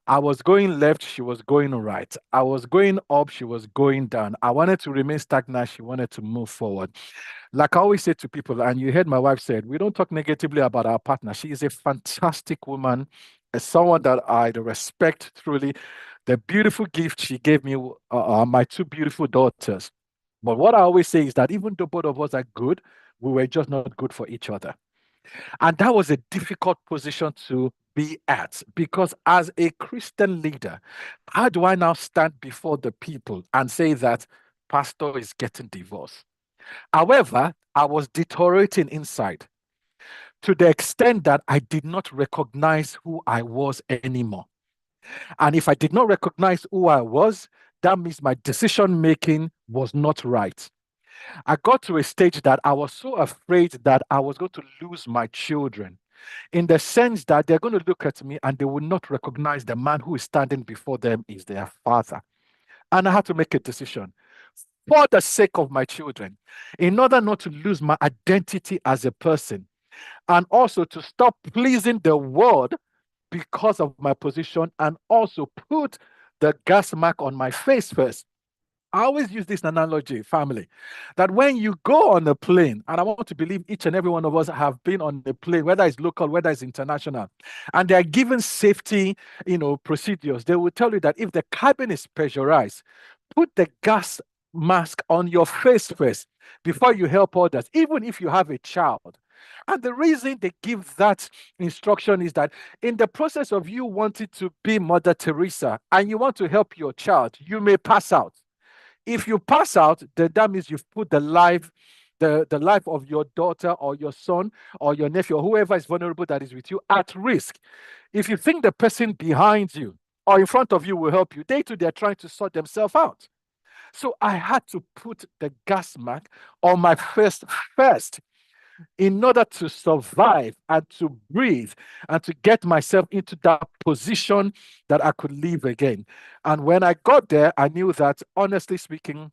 S3: I was going left, she was going right. I was going up, she was going down. I wanted to remain stagnant, she wanted to move forward. Like I always say to people, and you heard my wife said, we don't talk negatively about our partner. She is a fantastic woman, someone that I respect truly. The beautiful gift she gave me are my two beautiful daughters. But what I always say is that even though both of us are good, we were just not good for each other. And that was a difficult position to be at, because as a Christian leader, how do I now stand before the people and say that pastor is getting divorced? However, I was deteriorating inside to the extent that I did not recognize who I was anymore. And if I did not recognize who I was, that means my decision making was not right. I got to a stage that I was so afraid that I was going to lose my children, in the sense that they're going to look at me and they will not recognize the man who is standing before them is their father. And I had to make a decision for the sake of my children, in order not to lose my identity as a person, and also to stop pleasing the world because of my position, and also put the gas mark on my face first. I always use this analogy, family, that when you go on a plane, and I want to believe each and every one of us have been on a plane, whether it's local, whether it's international, and they are given safety, procedures. They will tell you that if the cabin is pressurized, put the gas mask on your face first before you help others, even if you have a child. And the reason they give that instruction is that in the process of you wanting to be Mother Teresa and you want to help your child, you may pass out. If you pass out, then that means you've put the life of your daughter or your son or your nephew or whoever is vulnerable that is with you at risk. If you think the person behind you or in front of you will help you, they too, they're trying to sort themselves out. So I had to put the gas mark on my first in order to survive and to breathe and to get myself into that position that I could live again. And when I got there, I knew that, honestly speaking,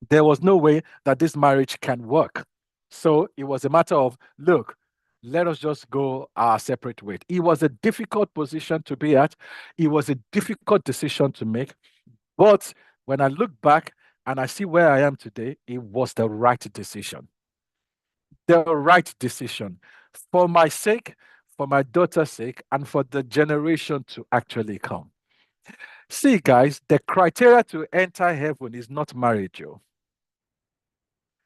S3: there was no way that this marriage can work. So it was a matter of, look, let us just go our separate ways. It was a difficult position to be at. It was a difficult decision to make. But when I look back and I see where I am today, it was the right decision. The right decision for my sake, for my daughter's sake, and for the generation to actually come. See, guys, the criteria to enter heaven is not marriage, yo.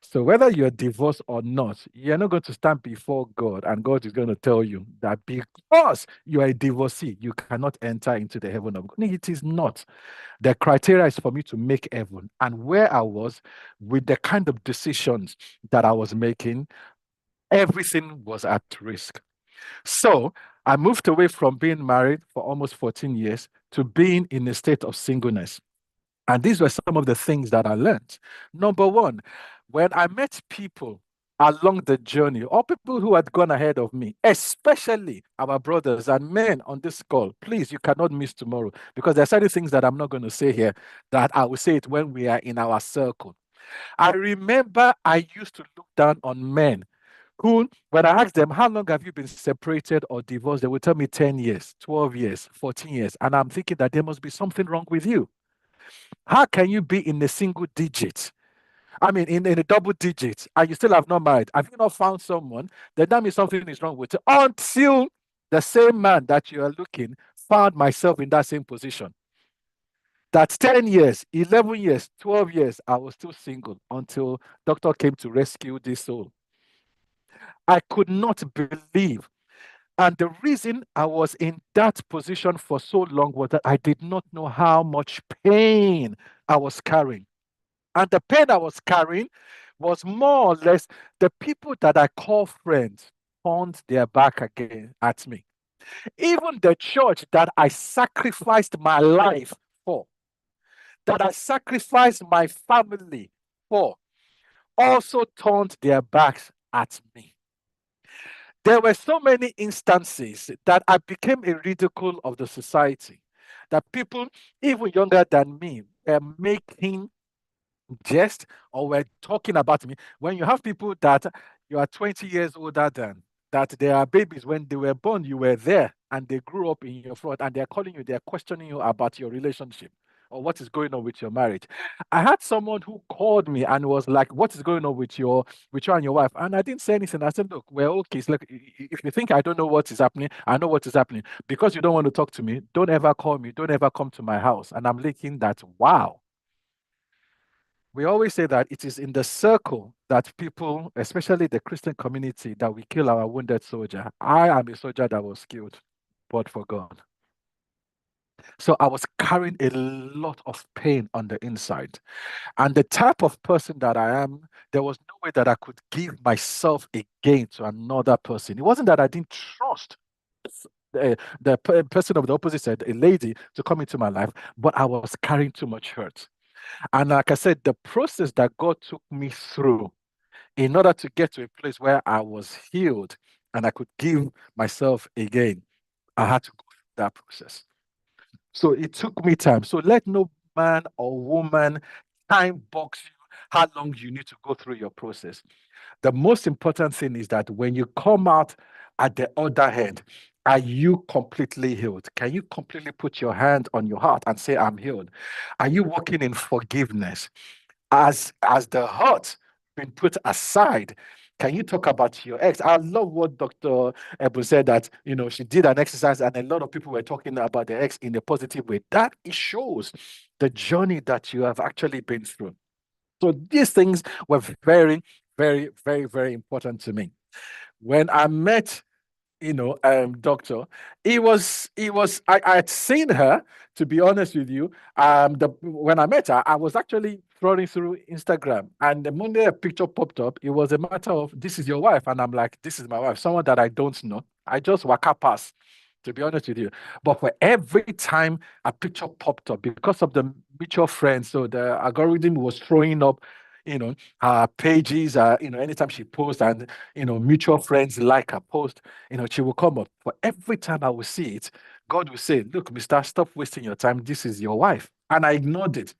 S3: So whether you're divorced or not, you're not going to stand before God and God is going to tell you that because you are a divorcee, you cannot enter into the heaven of God. No, it is not. The criteria is for me to make heaven. And where I was with the kind of decisions that I was making, everything was at risk. So I moved away from being married for almost 14 years to being in a state of singleness. And these were some of the things that I learned. Number one, when I met people along the journey, or people who had gone ahead of me, especially our brothers and men on this call, please, you cannot miss tomorrow, because there are certain things that I'm not going to say here that I will say it when we are in our circle. I remember I used to look down on men who, when I asked them, how long have you been separated or divorced, they would tell me 10 years, 12 years, 14 years. And I'm thinking that there must be something wrong with you. How can you be in a single digit? I mean, in a double digit, and you still have not married. Have you not found someone? Then that means something is wrong with you. Until the same man that you are looking found myself in that same position. That's 10 years, 11 years, 12 years, I was still single until doctor came to rescue this soul. I could not believe. And the reason I was in that position for so long was that I did not know how much pain I was carrying. And the pain I was carrying was more or less the people that I call friends turned their back again at me. Even the church that I sacrificed my life for, that I sacrificed my family for, also turned their backs at me. There were so many instances that I became a ridicule of the society, that people, even younger than me, were making jest or were talking about me. When you have people that you are 20 years older than, that they are babies, when they were born, you were there and they grew up in your front and they're calling you, they're questioning you about your relationship or what is going on with your marriage. I had someone who called me and was like, what is going on with you and your wife? And I didn't say anything. I said, look, we're okay. It's like, if you think I don't know what is happening, I know what is happening. Because you don't want to talk to me, don't ever call me, don't ever come to my house. And I'm thinking that, wow. We always say that it is in the circle that people, especially the Christian community, that we kill our wounded soldier. I am a soldier that was killed, but for God. So I was carrying a lot of pain on the inside. And the type of person that I am, there was no way that I could give myself again to another person. It wasn't that I didn't trust the person of the opposite side, a lady, to come into my life, but I was carrying too much hurt. And like I said, the process that God took me through in order to get to a place where I was healed and I could give myself again, I had to go through that process. So it took me time. So let no man or woman time box you how long you need to go through your process. The most important thing is that when you come out at the other end, are you completely healed? Can you completely put your hand on your heart and say, I'm healed? Are you walking in forgiveness? As the hurt been put aside, can you talk about your ex? I love what Dr. Ebu said, that she did an exercise and a lot of people were talking about the ex in a positive way. That it shows the journey that you have actually been through. So these things were very, very, very, very important to me. when I met, doctor, I had seen her, to be honest with you. When I met her, I was actually scrolling through Instagram, and the moment a picture popped up, it was a matter of, this is your wife. And I'm like, this is my wife, someone that I don't know. I just waka past, to be honest with you. But for every time a picture popped up, because of the mutual friends, so the algorithm was throwing up, her pages, anytime she posts, and, mutual friends like her post, she will come up. For every time I will see it, God will say, look, Mr. Stop wasting your time. This is your wife. And I ignored it.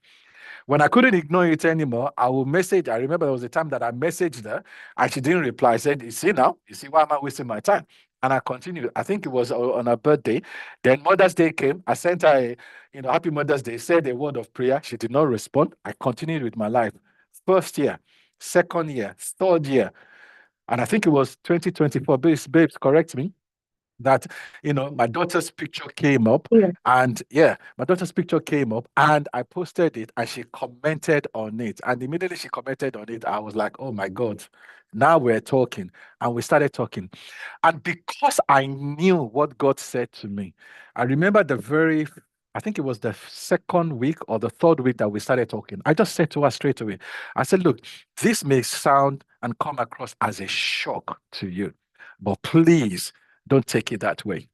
S3: When I couldn't ignore it anymore, I will message. I remember there was a time that I messaged her and she didn't reply. I said, you see now? You see why am I wasting my time? And I continued. I think it was on her birthday. Then Mother's Day came. I sent her Happy Mother's Day, said a word of prayer. She did not respond. I continued with my life. First year, second year, third year. And I think it was 2024. Babes, correct me, that my daughter's picture came up.
S2: Yeah.
S3: And my daughter's picture came up and I posted it and she commented on it. And immediately she commented on it, I was like, oh my God, now we're talking. And we started talking. And because I knew what God said to me, I remember I think it was the second week or the third week that we started talking. I just said to her straight away, I said, look, this may sound and come across as a shock to you, but please don't take it that way.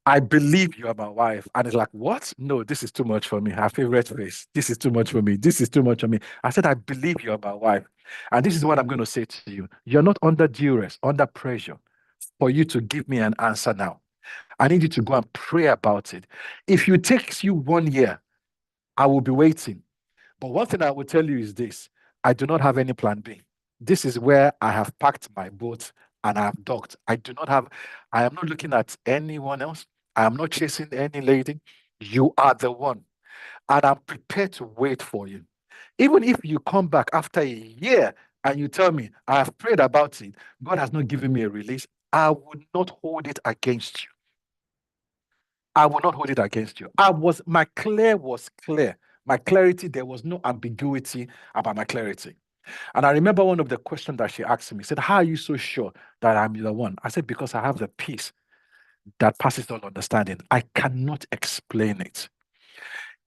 S3: I believe you are my wife. And it's like, what? No, this is too much for me. Her favorite face. This is too much for me. This is too much for me. I said, I believe you are my wife. And this is what I'm going to say to you. You're not under duress, under pressure for you to give me an answer now. I need you to go and pray about it. If it takes you 1 year, I will be waiting. But one thing I will tell you is this: I do not have any plan B. This is where I have packed my boat and I have docked. I am not looking at anyone else. I am not chasing any lady. You are the one. And I'm prepared to wait for you. Even if you come back after a year and you tell me, I have prayed about it, God has not given me a release, I would not hold it against you. I will not hold it against you. My clear was clear. My clarity, there was no ambiguity about my clarity. And I remember one of the questions that she asked me, said, how are you so sure that I'm the one? I said, because I have the peace that passes all understanding. I cannot explain it.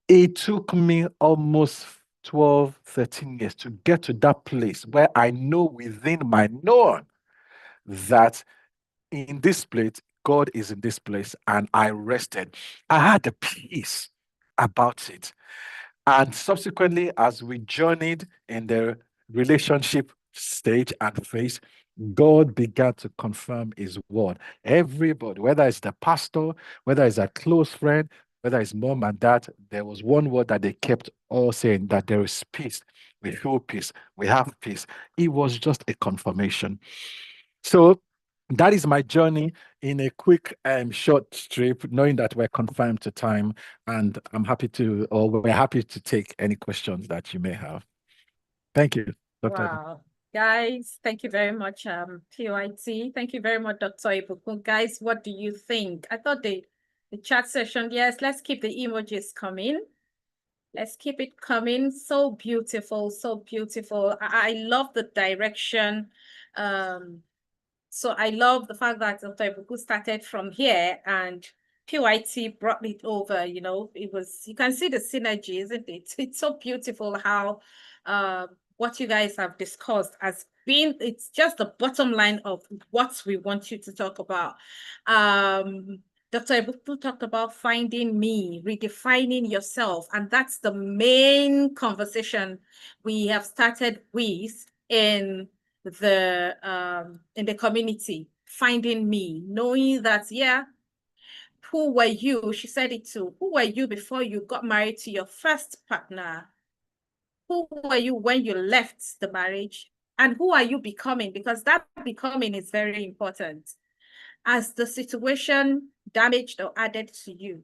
S3: It took me almost 12, 13 years to get to that place where I know within my known that in this place, God is in this place, and I rested. I had a peace about it. And subsequently, as we journeyed in the relationship stage and phase, God began to confirm his word. Everybody, whether it's the pastor, whether it's a close friend, whether it's mom and dad, there was one word that they kept all saying, that there is peace. We feel peace. We have peace. It was just a confirmation. So that is my journey in a quick short strip, knowing that we're confined to time, and we're happy to take any questions that you may have. Thank you, Dr.
S1: Wow. Guys, thank you very much, PYT. Thank you very much, Dr. Ibukun. Guys, what do you think? I thought the chat session, yes, let's keep the emojis coming. Let's keep it coming. So beautiful, so beautiful. I love the direction. So I love the fact that Dr. Ibuku started from here and PYT brought it over, you can see the synergy, isn't it? It's so beautiful how what you guys have discussed it's just the bottom line of what we want you to talk about. Dr. Ibuku talked about finding me, redefining yourself, and that's the main conversation we have started with in the community, finding me, knowing that, who were you? She said it too. Who were you before you got married to your first partner? Who were you when you left the marriage? And who are you becoming? Because that becoming is very important as the situation damaged or added to you.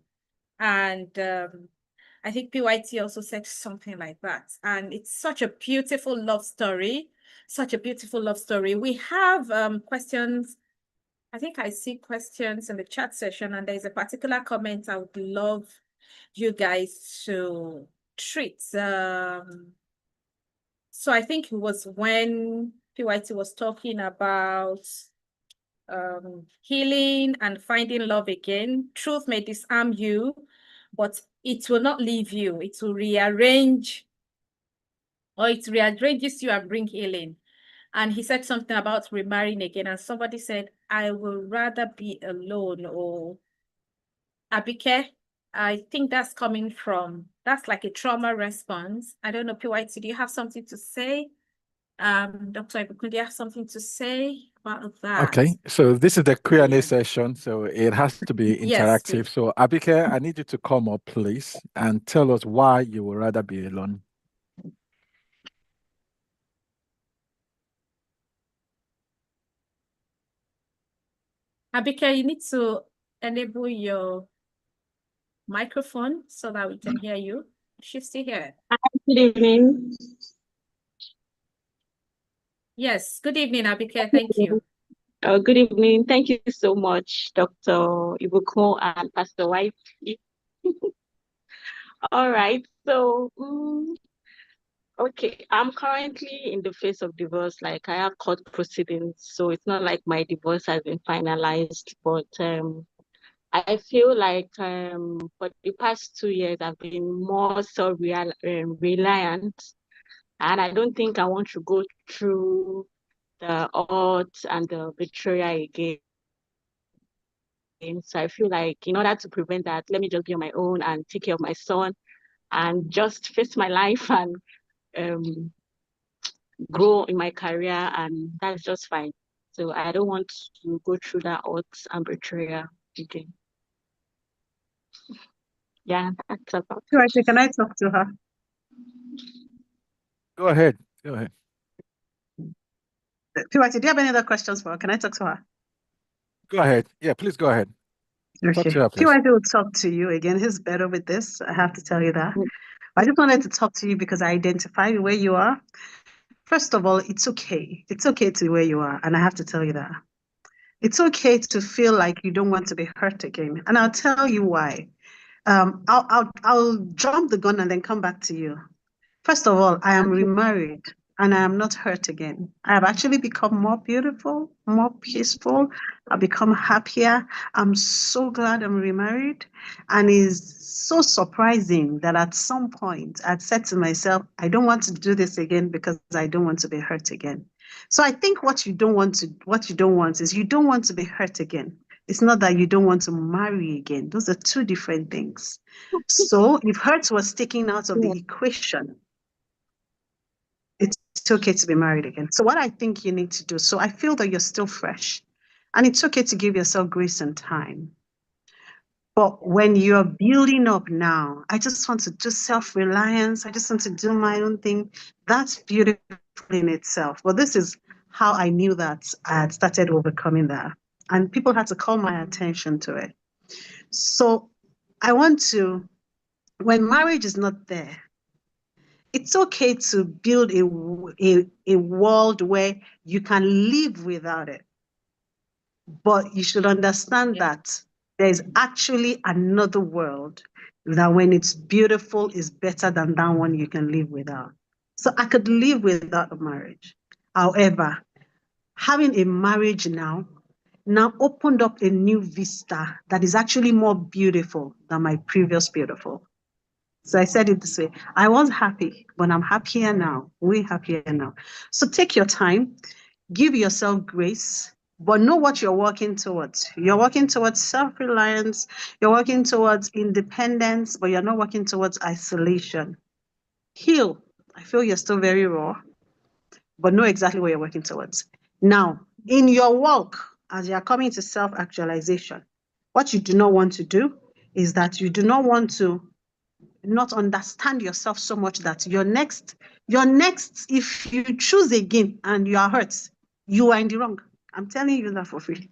S1: And I think PYT also said something like that. And it's such a beautiful love story, such a beautiful love story. We have questions. I think I see questions in the chat session, and there's a particular comment I would love you guys to treat. So I think it was when PYT was talking about healing and finding love again. Truth may disarm you, but it will not leave you. It will rearrange, or it rearranges you and bring healing. And he said something about remarrying again, and somebody said, I will rather be alone. Or Abike, I think that's coming from, that's like a trauma response. I don't know, PYT, do you have something to say? Dr. Ibukun, do you have something to say about that?
S3: Okay, so this is the Q&A
S1: Yeah.
S3: session, so it has to be
S1: Yes,
S3: interactive.
S1: please.
S3: So Abike, I need you to come up, please, and tell us why you would rather be alone.
S1: Abike, you need to enable your microphone so that we can hear you. She's still here.
S4: Good evening.
S1: Yes, good evening, Abike. Thank you.
S4: Good evening. Thank you so much, Dr. Ibukun and Pastor White. All right. So, okay, I'm currently in the phase of divorce. Like, I have court proceedings, so it's not like my divorce has been finalized, but I feel like for the past 2 years, I've been more so reliant, and I don't think I want to go through the odds and the betrayal again. So I feel like in order to prevent that, let me just be on my own and take care of my son and just face my life and grow in my career, and that's just fine. So I don't want to go through that odds and betrayal again. Yeah, that's about
S2: PYT, can I talk to her?
S3: Go ahead. Go ahead.
S2: PYT, do you have any other questions for her? Can I talk to her?
S3: Go ahead. Yeah, please go ahead. Talk
S2: Okay.
S3: to her, please.
S2: PYT will talk to you again. He's better with this. I have to tell you that. I just wanted to talk to you because I identify where you are. First of all, it's okay. It's okay to where you are. And I have to tell you that. It's okay to feel like you don't want to be hurt again. And I'll tell you why. I'll jump the gun and then come back to you. First of all, I am remarried and I am not hurt again. I have actually become more beautiful, more peaceful. I've become happier. I'm so glad I'm remarried. And it's so surprising that at some point I'd said to myself, I don't want to do this again because I don't want to be hurt again. So I think what you don't want is you don't want to be hurt again. It's not that you don't want to marry again. Those are two different things. So if hurt was taken out of the equation, it's okay to be married again. So what I think you need to do, so I feel that you're still fresh and it's okay to give yourself grace and time. But when you're building up now, I just want to do self-reliance. I just want to do my own thing. That's beautiful in itself. But this is how I knew that I had started overcoming that. And people had to call my attention to it. So I want to, when marriage is not there, it's okay to build a world where you can live without it. But you should understand that there's actually another world that when it's beautiful is better than that one you can live without. So I could live without a marriage. However, having a marriage now opened up a new vista that is actually more beautiful than my previous beautiful. So I said it this way, I was happy, but I'm happier now, way happier now. So take your time, give yourself grace, but know what you're working towards. You're working towards self-reliance, you're working towards independence, but you're not working towards isolation. Heal. I feel you're still very raw, but know exactly what you're working towards. Now, in your walk, as you're coming to self-actualization, what you do not want to do is that you do not want to not understand yourself so much that your next, if you choose again and you are hurt, you are in the wrong. I'm telling you that for free.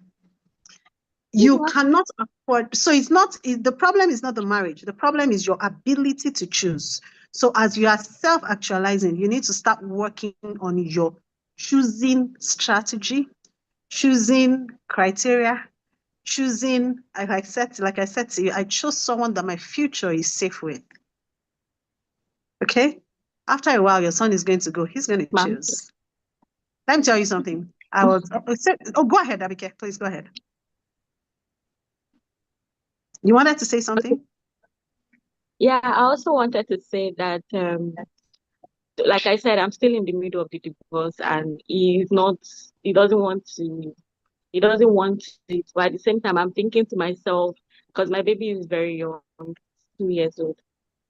S2: You cannot afford, so the problem is not the marriage. The problem is your ability to choose. So as you are self-actualizing, you need to start working on your choosing strategy, choosing criteria, choosing, like I said to you, I chose someone that my future is safe with. Okay? After a while, your son is going to go. He's going to choose. Let me tell you something. I was, go ahead, Abike, please go ahead. You wanted to say something?
S4: Yeah, I also wanted to say that, like I said, I'm still in the middle of the divorce, and he doesn't want it. But at the same time, I'm thinking to myself, because my baby is very young, 2 years old,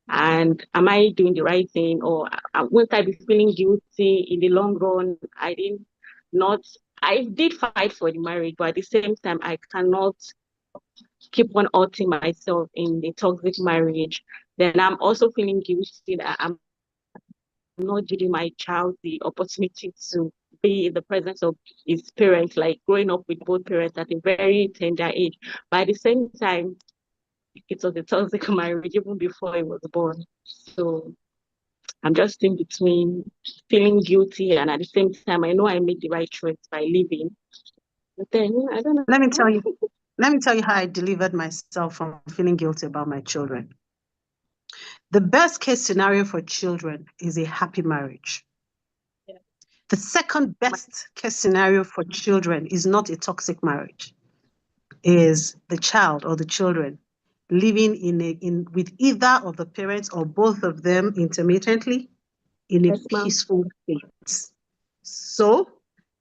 S4: and am I doing the right thing, or won't I be feeling guilty in the long run? I did fight for the marriage, but at the same time, I cannot keep on hurting myself in the toxic marriage. Then I'm also feeling guilty that I'm not giving my child the opportunity to be in the presence of his parents, like growing up with both parents at a very tender age. But at the same time, it was a toxic marriage even before he was born. So I'm just in between feeling guilty, and at the same time, I know I made the right choice by leaving. But then I don't know.
S2: Let me tell you how I delivered myself from feeling guilty about my children. The best case scenario for children is a happy marriage.
S4: Yeah.
S2: The second best case scenario for children is not a toxic marriage, is the child or the children living with either of the parents or both of them intermittently in a
S4: Yes, ma'am.
S2: peaceful state. So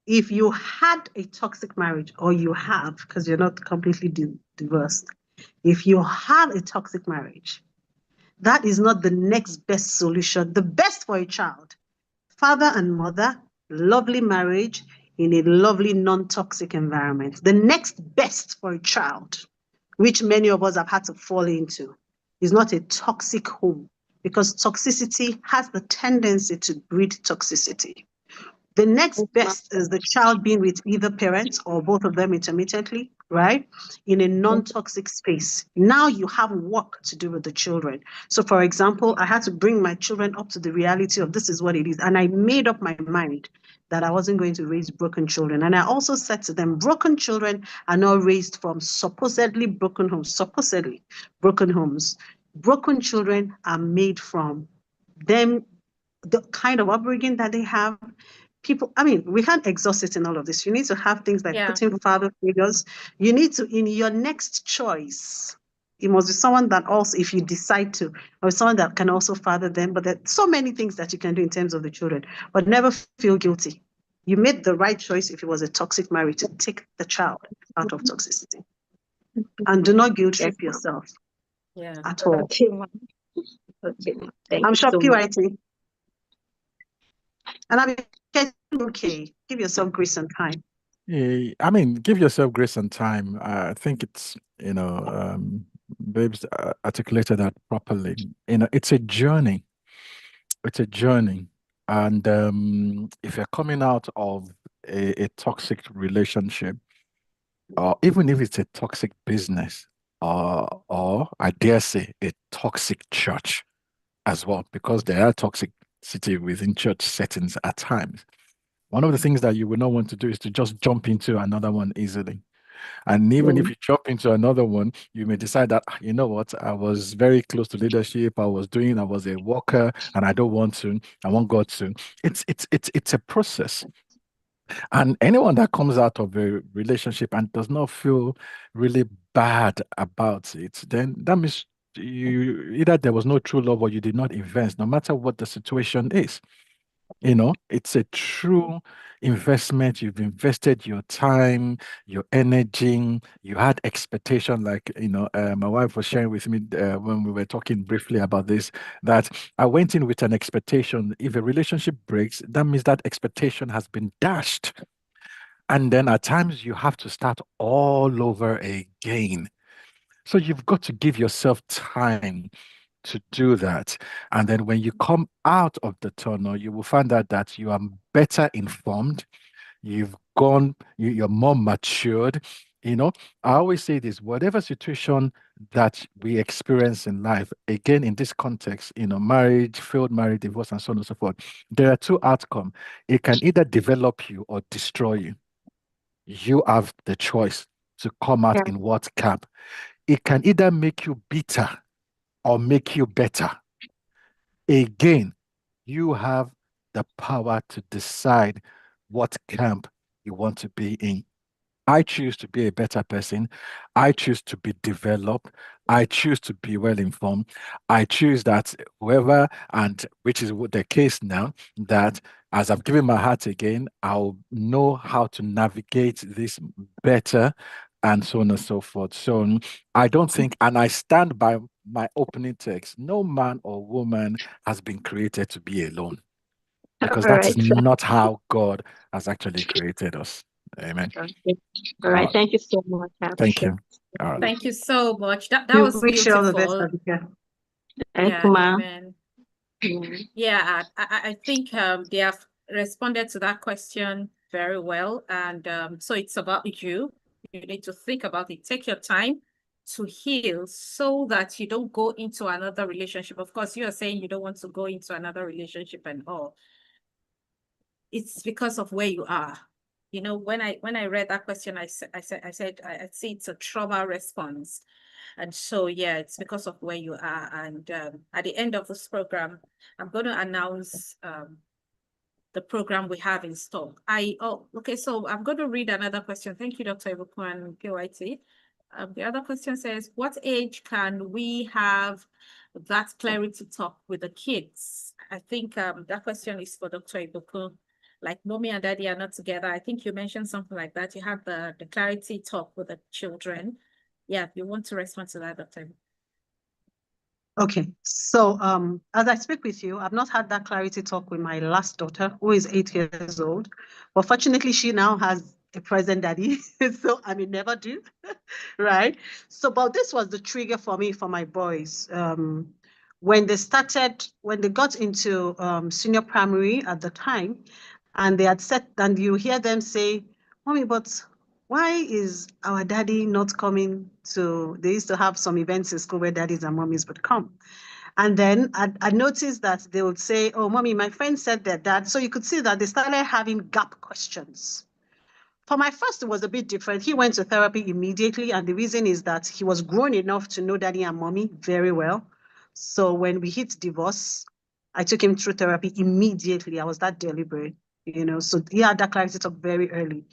S2: if you had a toxic marriage, or you have, because you're not completely divorced, if you have a toxic marriage, that is not the next best solution. The best for a child, father and mother, lovely marriage in a lovely non-toxic environment. The next best for a child, which many of us have had to fall into, is not a toxic home, because toxicity has the tendency to breed toxicity. The next
S4: Yes, ma'am.
S2: best is the child being with either parents or both of them intermittently, right? In a non-toxic space. Now you have work to do with the children. So for example, I had to bring my children up to the reality of this is what it is. And I made up my mind that I wasn't going to raise broken children. And I also said to them, broken children are not raised from supposedly broken homes. Broken children are made from them, the kind of upbringing that they have. We can't exhaust it in all of this. You need to have things like putting father figures. You need to, in your next choice, it must be someone that also, if you decide to, or someone that can also father them. But there's so many things that you can do in terms of the children, but never feel guilty. You made the right choice if it was a toxic marriage to take the child out of toxicity. And do not guilt trip yourself at all.
S4: Okay, ma'am. Okay, ma'am. Thank
S2: I'm
S4: you
S2: sure
S4: so much.
S2: PYT. And I mean, okay, give yourself grace and time.
S3: Give yourself grace and time. I think it's, Babes articulated that properly. It's a journey. It's a journey. And if you're coming out of a toxic relationship, or even if it's a toxic business, or I dare say a toxic church as well, because there are toxicity within church settings at times. One of the things that you would not want to do is to just jump into another one easily. And even if you jump into another one, you may decide that, you know what, I was very close to leadership. I was a worker, and I don't want to. I want God to. It's a process. And anyone that comes out of a relationship and does not feel really bad about it, then that means either there was no true love or you did not invest, no matter what the situation is. It's a true investment. You've invested your time, your energy, you had expectation. Like, my wife was sharing with me when we were talking briefly about this, that I went in with an expectation. If a relationship breaks, that means that expectation has been dashed. And then at times you have to start all over again. So you've got to give yourself time to do that. And then when you come out of the tunnel, you will find out that you are better informed. You're more matured. I always say this, whatever situation that we experience in life, again, in this context, marriage, failed marriage, divorce, and so on and so forth, there are two outcomes. It can either develop you or destroy you. You have the choice to come out
S4: Yeah.
S3: in what camp. It can either make you bitter or make you better. Again, you have the power to decide what camp you want to be in. I choose to be a better person. I choose to be developed. I choose to be well informed. I choose that whoever, and which is the case now, that as I've given my heart again, I'll know how to navigate this better and so on and so forth. So I don't think, and I stand by my opening text, no man or woman has been created to be alone, because
S4: All
S3: that is
S4: right, sir.
S3: not how God has actually created us. Amen.
S4: Okay. All right. Thank you so much. I
S3: Thank
S4: appreciate
S3: you. All right.
S1: Thank you so much. That
S2: We
S1: was
S2: wish you all the best,
S1: beautiful.
S2: Abika.
S4: it. Thank
S1: Yeah,
S4: you, ma'am.
S1: amen.
S4: Mm.
S1: Yeah, I think they have responded to that question very well. And so it's about you. You need to think about it. Take your time to heal so that you don't go into another relationship. Of course, you are saying you don't want to go into another relationship and all. It's because of where you are. You know, when I read that question, I said I see it's a trauma response. And so, yeah, it's because of where you are. And at the end of this program, I'm going to announce the program we have in stock. Okay, so I'm going to read another question. Thank you, Dr. Ibuku and PYT. The other question says, what age can we have that clarity talk with the kids? I think that question is for Dr. Ibuku. Like mommy and daddy are not together. I think you mentioned something like that. You have the clarity talk with the children. Yeah, you want to respond to that, Dr. Ibuku?
S2: Okay, so as I speak with you, I've not had that clarity talk with my last daughter, who is 8 years old. But fortunately, she now has a present daddy, so I may never do, right? So, but this was the trigger for me for my boys. When they got into senior primary at the time, and they had said, and you hear them say, "Mommy, but why is our daddy not coming to?" They used to have some events in school where daddies and mommies would come. And then I noticed that they would say, "Oh, mommy, my friend said that dad." So you could see that they started having gap questions. For my first, it was a bit different. He went to therapy immediately. And the reason is that he was grown enough to know daddy and mommy very well. So when we hit divorce, I took him through therapy immediately. I was that deliberate, So he had that clarity talk very early.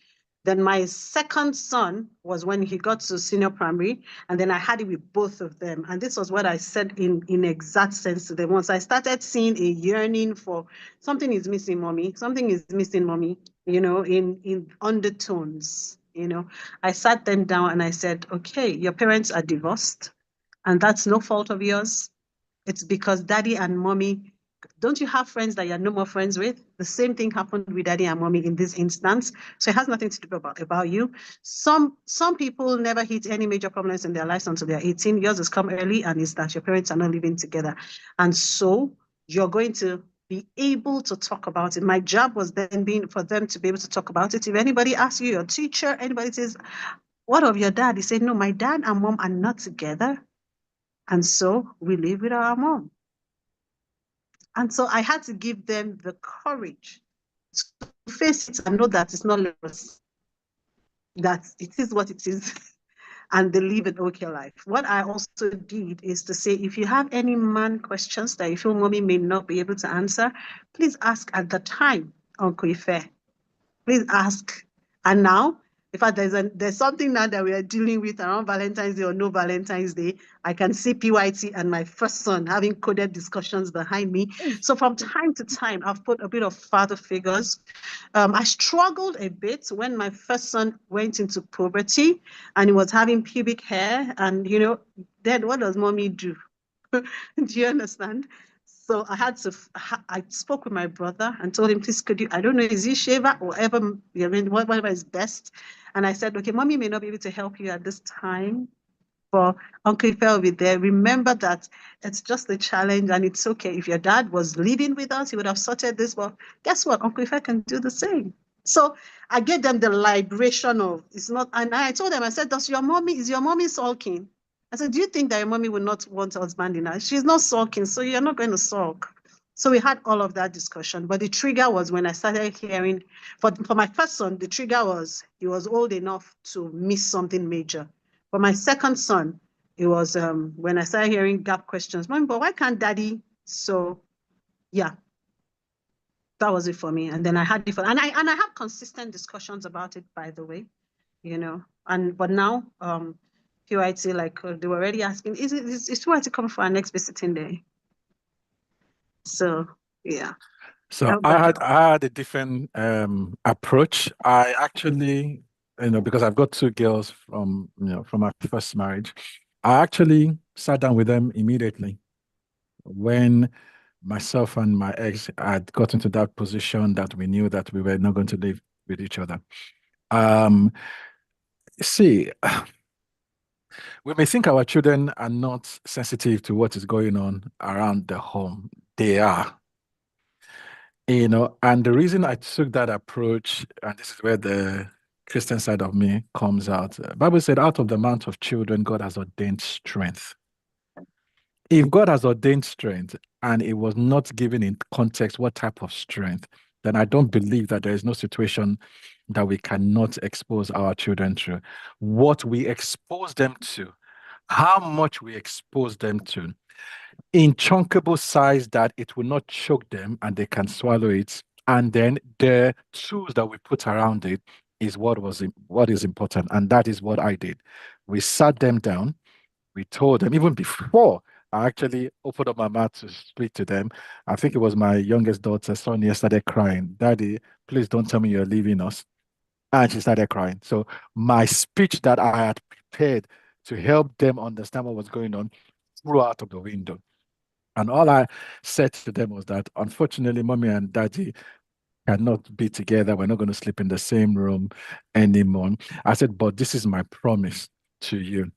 S2: Then my second son was when he got to senior primary, and then I had it with both of them. And this was what I said in exact sense to them. Once I started seeing a yearning for something is missing, mommy, something is missing, mommy, in undertones, I sat them down and I said, okay, your parents are divorced, and that's no fault of yours. It's because daddy and mommy, don't you have friends that you're no more friends with? The same thing happened with daddy and mommy in this instance. So it has nothing to do about you. Some people never hit any major problems in their lives until they're 18. Yours has come early, and it's that your parents are not living together. And so you're going to be able to talk about it. My job was then being for them to be able to talk about it. If anybody asks you, your teacher, anybody says, what of your dad? You say, no, my dad and mom are not together. And so we live with our mom. And so I had to give them the courage to face it and know that it's not loss, that it is what it is, and they live an okay life. What I also did is to say, if you have any man questions that you feel mommy may not be able to answer, please ask at the time, Uncle Ife. Please ask. And now, in fact, there's something now that we are dealing with around Valentine's Day or no Valentine's Day. I can see PYT and my first son having coded discussions behind me. So from time to time, I've put a bit of father figures. I struggled a bit when my first son went into puberty and he was having pubic hair. And, then what does mommy do? Do you understand? So I had to, I spoke with my brother and told him, please, could you, I don't know, is he shaver or whatever is best? And I said, okay, mommy may not be able to help you at this time, but Uncle Ife will be there. Remember that it's just a challenge and it's okay. If your dad was living with us, he would have sorted this. Well, guess what? Uncle Ife can do the same. So I gave them the liberation of, it's not, and I told them, I said, is your mommy sulking? I said, do you think that your mommy would not want a husband in her? She's not sulking, so you're not going to sulk. So we had all of that discussion. But the trigger was when I started hearing, for my first son, the trigger was he was old enough to miss something major. For my second son, it was when I started hearing gap questions. Mommy, but why can't daddy? So yeah, that was it for me. And then I had different, and I have consistent discussions about it, by the way, you know. But now, PYT, like they were already asking, is PYT coming for our next visiting day? So yeah.
S3: So I had a different approach. I actually, because I've got 2 girls from my first marriage, I actually sat down with them immediately when myself and my ex had got into that position that we knew that we were not going to live with each other. See, we may think our children are not sensitive to what is going on around the home. They are. And the reason I took that approach, and this is where the Christian side of me comes out. Bible said, out of the mouth of children, God has ordained strength. If God has ordained strength and it was not given in context what type of strength, then I don't believe that there is no situation that we cannot expose our children to. What we expose them to, how much we expose them to, in chunkable size that it will not choke them and they can swallow it. And then the tools that we put around it is what is important. And that is what I did. We sat them down. We told them, even before I actually opened up my mouth to speak to them, I think it was my youngest daughter, Sonia, started crying. Daddy, please don't tell me you're leaving us. And she started crying. So my speech that I had prepared to help them understand what was going on flew out of the window. And all I said to them was that, unfortunately, mommy and daddy cannot be together. We're not going to sleep in the same room anymore. I said, but this is my promise to you.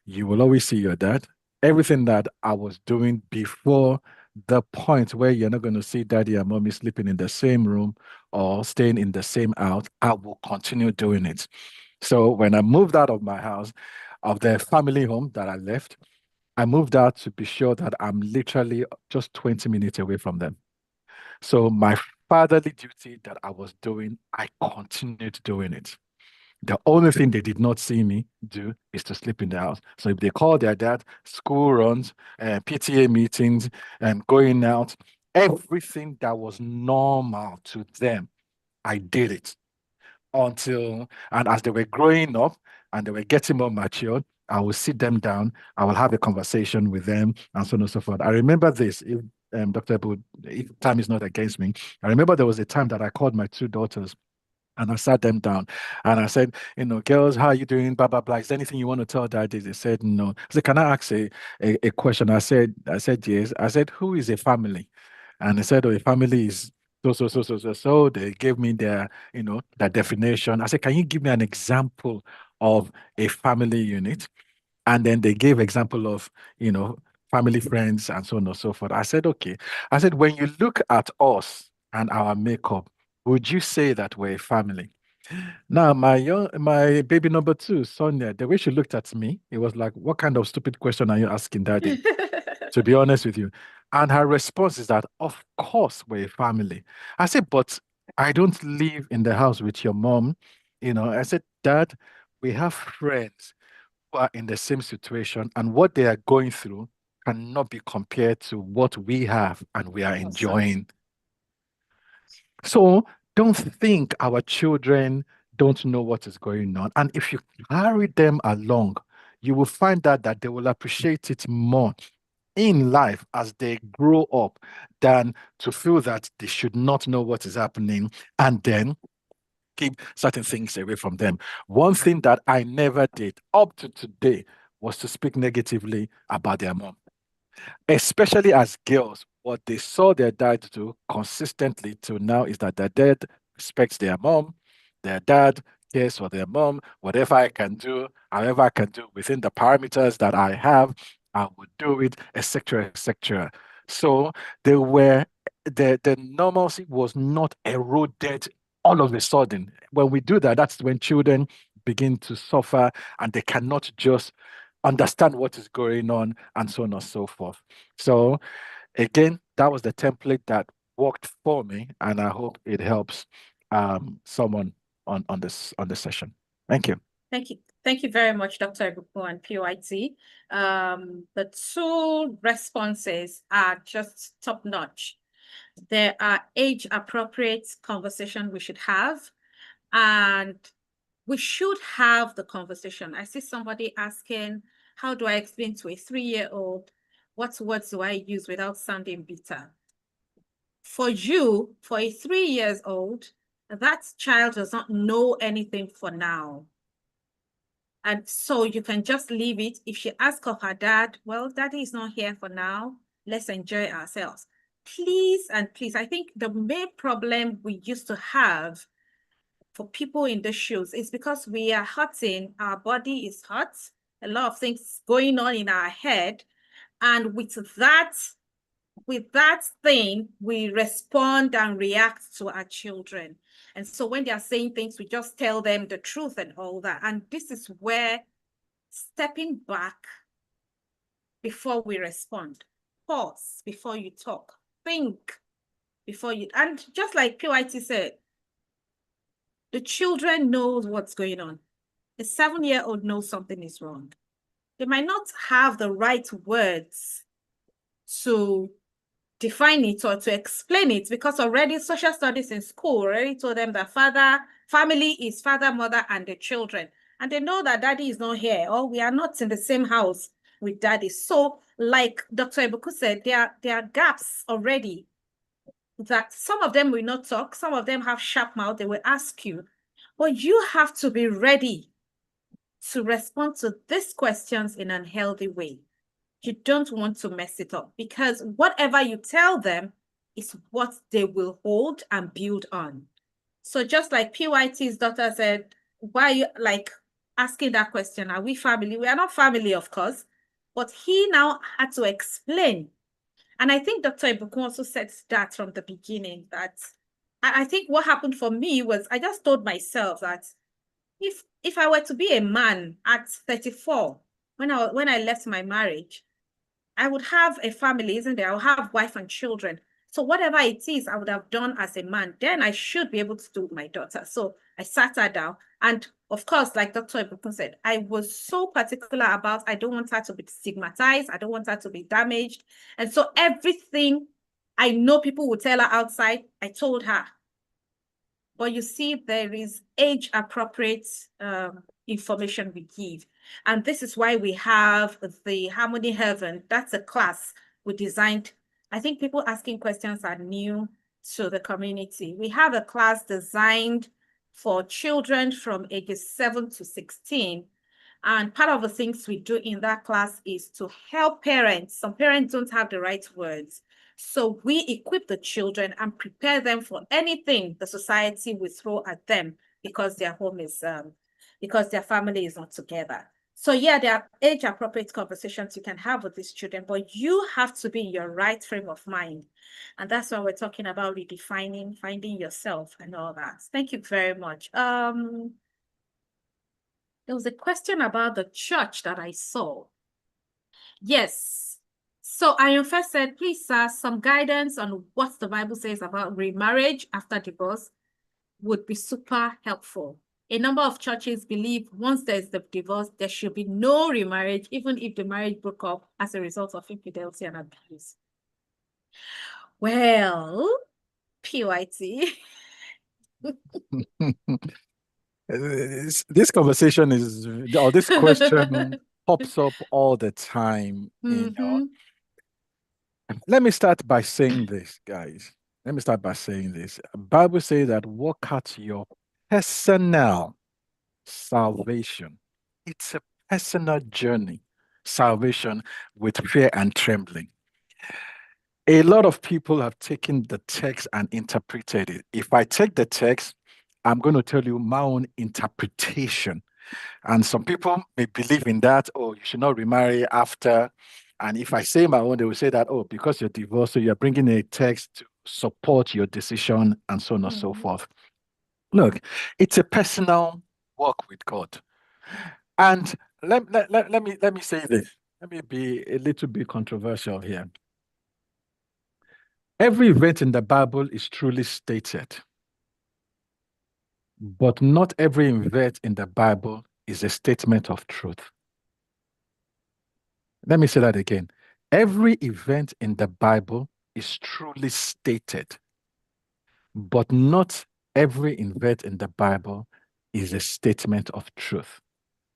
S3: You will always see your dad. Everything that I was doing before the point where you're not going to see daddy and mommy sleeping in the same room or staying in the same house, I will continue doing it. So when I moved out of my house, of the family home that I left, I moved out to be sure that I'm literally just 20 minutes away from them. So my fatherly duty that I was doing, I continued doing it. The only thing they did not see me do is to sleep in the house. So if they call their dad, school runs, PTA meetings, and going out, everything that was normal to them, I did it and as they were growing up and they were getting more mature, I will sit them down, I will have a conversation with them, and so on and so forth. I remember this, if Dr. Ebu, if time is not against me, I remember there was a time that I called my 2 daughters and I sat them down and I said, girls, how are you doing? Blah, blah, blah. Is there anything you want to tell daddy? They said, no. I said, can I ask a question? I said, yes. I said, who is a family? And they said, oh, a family is so. They gave me their definition. I said, can you give me an example of a family unit? And then they gave example of, family, friends, and so on and so forth. I said, okay. I said, when you look at us and our makeup, would you say that we're a family? Now, my baby number 2, Sonia, the way she looked at me, it was like, what kind of stupid question are you asking, daddy? To be honest with you. And her response is that, of course, we're a family. I said, but I don't live in the house with your mom. I said, Dad, we have friends who are in the same situation, and what they are going through cannot be compared to what we have and we are enjoying. So don't think our children don't know what is going on. And if you carry them along, you will find out that they will appreciate it more in life as they grow up than to feel that they should not know what is happening and then keep certain things away from them. One thing that I never did up to today was to speak negatively about their mom, especially as girls. What they saw their dad do consistently to now is that their dad respects their mom, their dad cares for their mom. Whatever I can do, however I can do within the parameters that I have, I would do it, etc., etc. So the normalcy was not eroded all of a sudden. When we do that, that's when children begin to suffer and they cannot just understand what is going on and so on and so forth. So again, that was the template that worked for me, and I hope it helps someone on this session. Thank you.
S1: Thank you very much, Dr. Ebuku and PYT. The 2 responses are just top notch. There are age-appropriate conversations we should have, and we should have the conversation. I see somebody asking, how do I explain to a 3-year-old what words do I use without sounding bitter? For you, for a 3-year-old, that child does not know anything for now. And so you can just leave it. If she asks of her dad, well, daddy is not here for now. Let's enjoy ourselves. Please and please, I think the main problem we used to have for people in the shoes is because we are hurting, our body is hot, a lot of things going on in our head. And with that thing, we respond and react to our children. And so when they are saying things, we just tell them the truth and all that. And this is where stepping back before we respond, pause before you talk, think before you, and just like PYT said, the children know what's going on. A 7-year-old knows something is wrong. They might not have the right words to define it or to explain it, because already social studies in school already told them that family is father, mother, and the children. And they know that daddy is not here, or we are not in the same house with daddy. So like Dr. Ebuku said, there are gaps already that some of them will not talk, some of them have sharp mouth, they will ask you, but you have to be ready to respond to these questions in an healthy way. You don't want to mess it up, because whatever you tell them is what they will hold and build on. So just like PYT's daughter said, why are you like asking that question? Are we family? We are not family, of course, but he now had to explain. And I think Dr. Ibuku also said that from the beginning, that I think what happened for me was I just told myself that if I were to be a man at 34, when I left my marriage, I would have a family, isn't there? I'll have wife and children. So whatever it is I would have done as a man, then I should be able to do with my daughter. So I sat her down. And of course, like Dr. Ibuku said, I was so particular about, I don't want her to be stigmatized. I don't want her to be damaged. And so everything I know people will tell her outside, I told her. But you see, there is age-appropriate information we give. And this is why we have the Harmony Heaven. That's a class we designed. I think people asking questions are new to the community. We have a class designed for children from ages 7 to 16. And part of the things we do in that class is to help parents. Some parents don't have the right words. So we equip the children and prepare them for anything the society will throw at them because their home is, because their family is not together. So yeah, there are age-appropriate conversations you can have with these children, but you have to be in your right frame of mind. And that's why we're talking about redefining, finding yourself and all that. Thank you very much. There was a question about the church that I saw. Yes. So Iron First said, please, sir, some guidance on what the Bible says about remarriage after divorce would be super helpful. A number of churches believe once there's the divorce, there should be no remarriage, even if the marriage broke up as a result of infidelity and abuse. Well, PYT.
S3: This conversation is, or this question pops up all the time. You know, let me start by saying this, guys. Let me start by saying this. Bible says that work out your personal salvation. It's a personal journey, salvation with fear and trembling. A lot of people have taken the text and interpreted it. If I take the text, I'm going to tell you my own interpretation. And some people may believe in that, oh, you should not remarry after. And if I say my own, they will say that, oh, because you're divorced, so you're bringing a text to support your decision and so on and so forth. Look, it's a personal walk with God. And let me say this. Let me be a little bit controversial here. Every event in the Bible is truly stated, but not every event in the Bible is a statement of truth. Let me say that again. Every event in the Bible is truly stated, but not every event in the Bible is a statement of truth.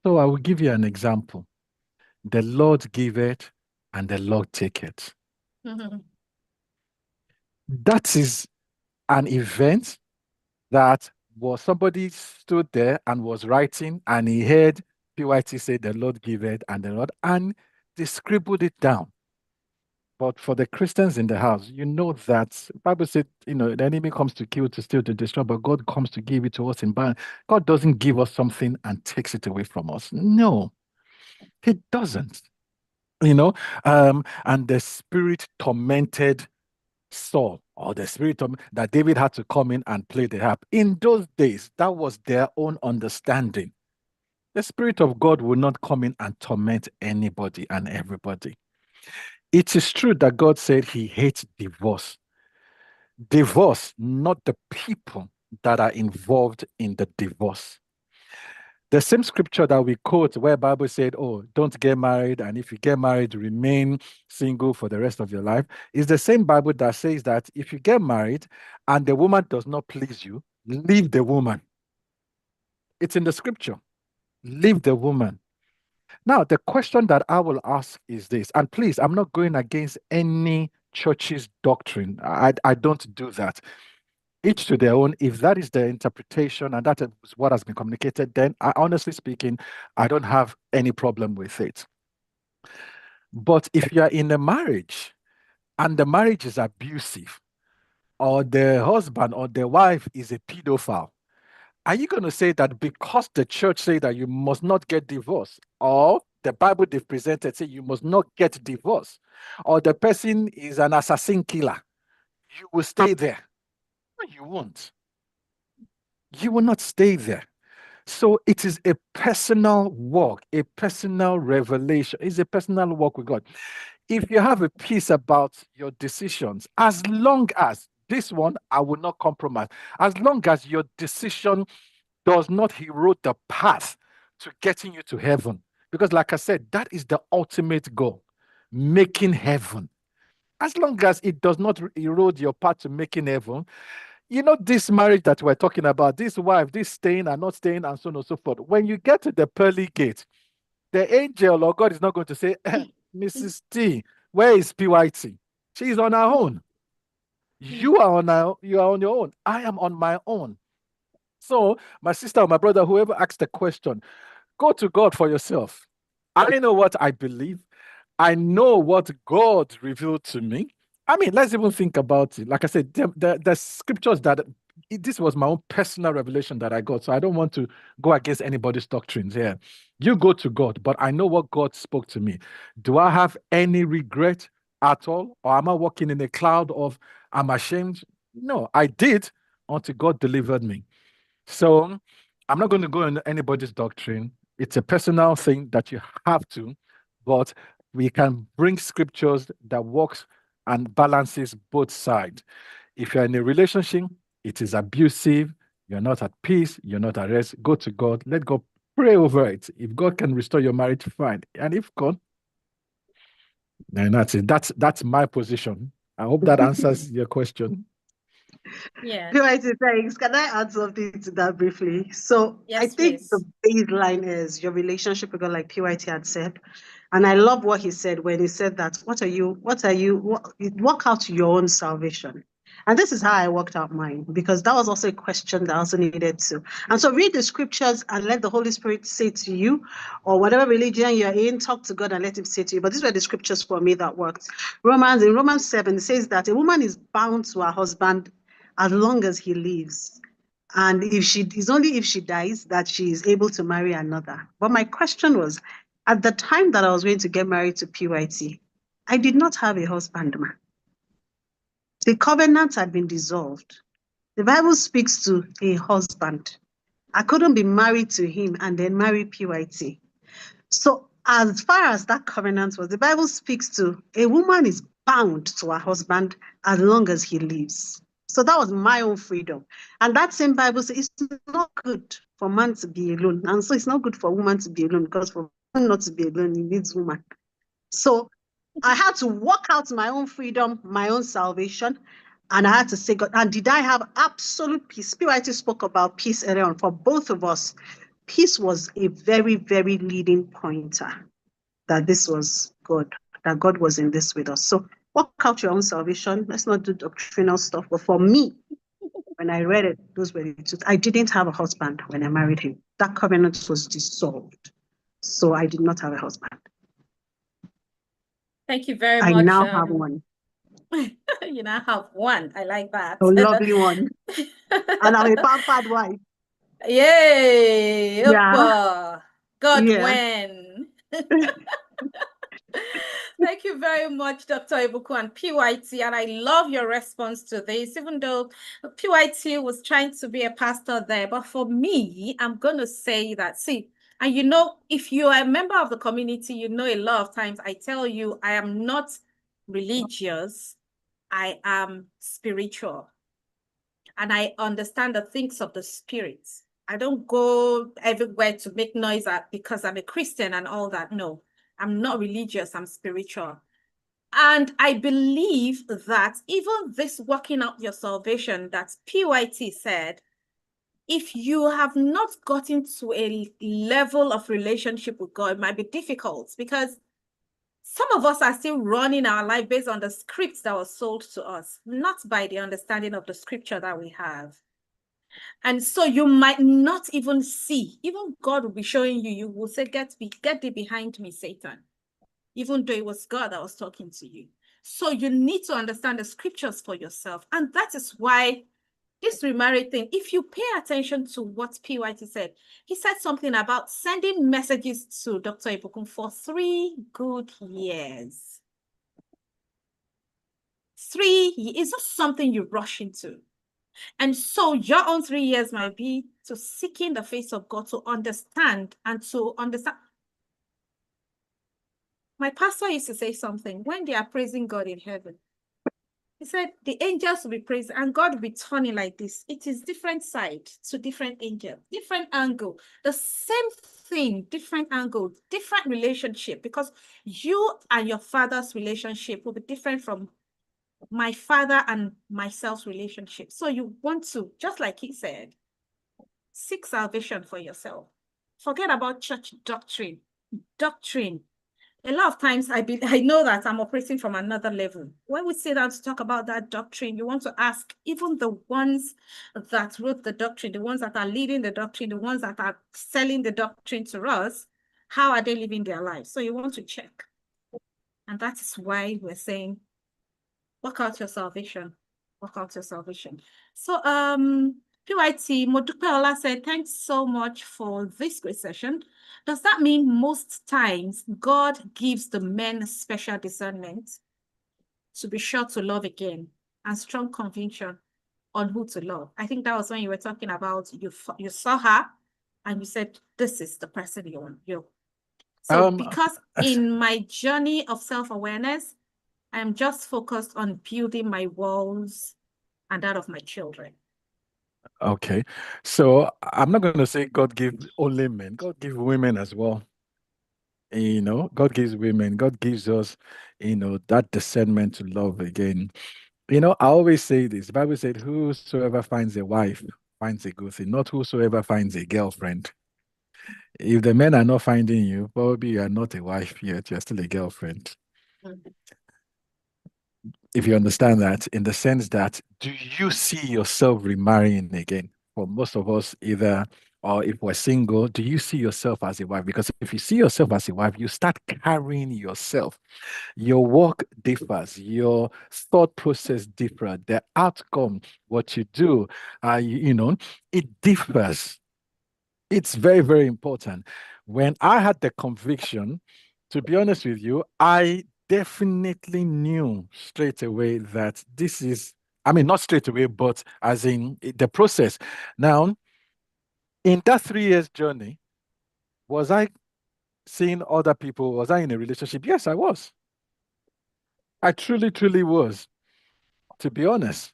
S3: So I will give you an example. The Lord giveth and the Lord taketh. That is an event that was somebody stood there and was writing, and he heard PYT say the Lord giveth and the Lord, and they scribbled it down. But for the Christians in the house, you know that Bible said, the enemy comes to kill, to steal, to destroy, but God comes to give it to us in balance. God doesn't give us something and takes it away from us. No, he doesn't. And the spirit tormented Saul, or the spirit that David had to come in and play the harp. In those days, that was their own understanding. The Spirit of God will not come in and torment anybody and everybody. It is true that God said he hates divorce. Divorce, not the people that are involved in the divorce. The same scripture that we quote where Bible said, oh, don't get married, and if you get married, remain single for the rest of your life, is the same Bible that says that if you get married and the woman does not please you, leave the woman. It's in the scripture. Leave the woman. Now, the question that I will ask is this, and please, I'm not going against any church's doctrine. I don't do that. Each to their own. If that is the interpretation and that is what has been communicated, then honestly speaking, I don't have any problem with it. But if you are in a marriage and the marriage is abusive, or the husband or the wife is a pedophile, are you going to say that because the church say that you must not get divorced, or the Bible they've presented say you must not get divorced, or the person is an assassin killer, you will stay there? No, you won't. You will not stay there. So it is a personal walk, a personal revelation. It's a personal walk with God. If you have a peace about your decisions, as long as this one, I will not compromise, as long as your decision does not erode the path to getting you to heaven. Because like I said, that is the ultimate goal, making heaven. As long as it does not erode your path to making heaven, this marriage that we're talking about, this wife, this staying and not staying, and so on and so forth. When you get to the pearly gate, the angel or God is not going to say, Mrs. T, where is PYT? She's on her own. You are on your own. I am on my own. So, my sister or my brother, whoever asked the question, go to God for yourself. I know what I believe. I know what God revealed to me. I mean, let's even think about it. Like I said, the scriptures this was my own personal revelation that I got. So I don't want to go against anybody's doctrines here. You go to God, but I know what God spoke to me. Do I have any regret at all? Or am I walking in a cloud of I'm ashamed? No, I did until God delivered me. So I'm not going to go into anybody's doctrine. It's a personal thing that you have to, but we can bring scriptures that works and balances both sides. If you're in a relationship, it is abusive, you're not at peace, you're not at rest, go to God, let God pray over it. If God can restore your marriage, fine. And if God, then that's it. That's my position. I hope that answers your question.
S1: Yeah.
S2: PYT, thanks. Can I add something to that briefly? So
S1: Yes,
S2: I think
S1: please.
S2: the baseline is your relationship with God, like PYT had said. And I love what he said when he said that, work out your own salvation. And this is how I worked out mine, because that was also a question that I also needed to. And so read the scriptures and let the Holy Spirit say to you, or whatever religion you're in, talk to God and let him say to you. But these were the scriptures for me that worked. In Romans 7, it says that a woman is bound to her husband as long as he lives. And it's only if she dies that she is able to marry another. But my question was, at the time that I was going to get married to PYT, I did not have a husband, man. The covenant had been dissolved. The Bible speaks to a husband. I couldn't be married to him and then marry PYT. So as far as that covenant was, the Bible speaks to a woman is bound to her husband as long as he lives. So that was my own freedom. And that same Bible says it's not good for man to be alone. And so it's not good for woman to be alone, because for man not to be alone, he needs woman. So I had to work out my own freedom, my own salvation, and I had to say, God, and did I have absolute peace? PYT spoke about peace earlier on. For both of us, peace was a very, very leading pointer that this was God, that God was in this with us. So work out your own salvation. Let's not do doctrinal stuff. But for me, when I read it, those were the truth. I didn't have a husband when I married him. That covenant was dissolved. So I did not have a husband.
S1: Thank you very
S2: I
S1: much.
S2: now have one.
S1: You now have one. I like that.
S2: A lovely one. And I'm a pampered wife.
S1: Yay!
S2: Yeah.
S1: Opa. God
S2: Yeah.
S1: when. Thank you very much, Dr. Ibuku and PYT. And I love your response to this, even though PYT was trying to be a pastor there. But for me, I'm going to say that, see, and you know, if you are a member of the community, you know, a lot of times I tell you, I am not religious, I am spiritual. And I understand the things of the spirit. I don't go everywhere to make noise because I'm a Christian and all that. No, I'm not religious, I'm spiritual. And I believe that even this working out your salvation that PYT said, if you have not gotten to a level of relationship with God, it might be difficult because some of us are still running our life based on the scripts that was sold to us, not by the understanding of the scripture that we have. And so you might not even see, even God will be showing you, you will say, get thee behind me, Satan, even though it was God that was talking to you. So you need to understand the scriptures for yourself. And that is why this remarriage thing, if you pay attention to what PYT said, he said something about sending messages to Dr. Ibukun for 3 good years. 3 years, it's not something you rush into. And so your own 3 years might be to seeking the face of God to understand and to understand. My pastor used to say something when they are praising God in heaven. He said the angels will be praising and God will be turning like this. It is different side to different angel, different angle, the same thing, different angle, different relationship, because you and your father's relationship will be different from my father and myself's relationship. So you want to, just like he said, seek salvation for yourself. Forget about church doctrine. Doctrine. A lot of times I know that I'm operating from another level. When we sit down to talk about that doctrine, you want to ask even the ones that wrote the doctrine, the ones that are leading the doctrine, the ones that are selling the doctrine to us, how are they living their lives? So you want to check. And that is why we're saying, work out your salvation. Work out your salvation. So PYT Modupeola said, thanks so much for this great session. Does that mean most times God gives the men special discernment to be sure to love again and strong conviction on who to love? I think that was when you were talking about you saw her and you said, this is the person you want. So because in my journey of self-awareness, I am just focused on building my walls and that of my children.
S3: Okay. So I'm not going to say God gives only men. God gives women as well. God gives women, God gives us, that discernment to love again. I always say this. The Bible said, whosoever finds a wife finds a good thing, not whosoever finds a girlfriend. If the men are not finding you, probably you are not a wife yet, you're still a girlfriend.
S1: Mm-hmm.
S3: If you understand that, in the sense that, do you see yourself remarrying again? For most of us, either, or if we're single, do you see yourself as a wife? Because if you see yourself as a wife, you start carrying yourself. Your work differs, your thought process differs, the outcome, what you do, it differs. It's very, very important. When I had the conviction, to be honest with you, I definitely knew straight away that this is, I mean, not straight away, but as in the process. Now, in that 3 years journey, was I seeing other people? Was I in a relationship? Yes, I was. I truly, truly was, to be honest.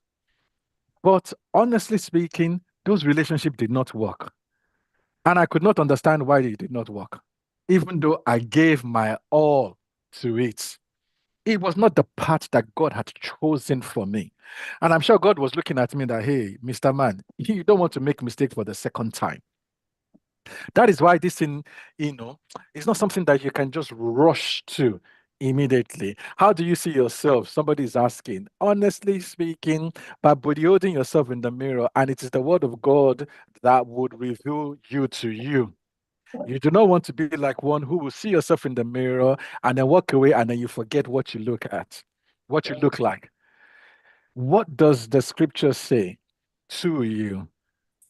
S3: But honestly speaking, those relationships did not work. And I could not understand why they did not work, even though I gave my all to it. It was not the path that God had chosen for me. And I'm sure God was looking at me that, hey, Mr. Man, you don't want to make mistake for the second time. That is why this thing, it's not something that you can just rush to immediately. How do you see yourself? Somebody is asking. Honestly speaking, by beholding yourself in the mirror, and it is the word of God that would reveal you to you. You do not want to be like one who will see yourself in the mirror and then walk away and then you forget what you look at, what you look like. What does the scripture say to you?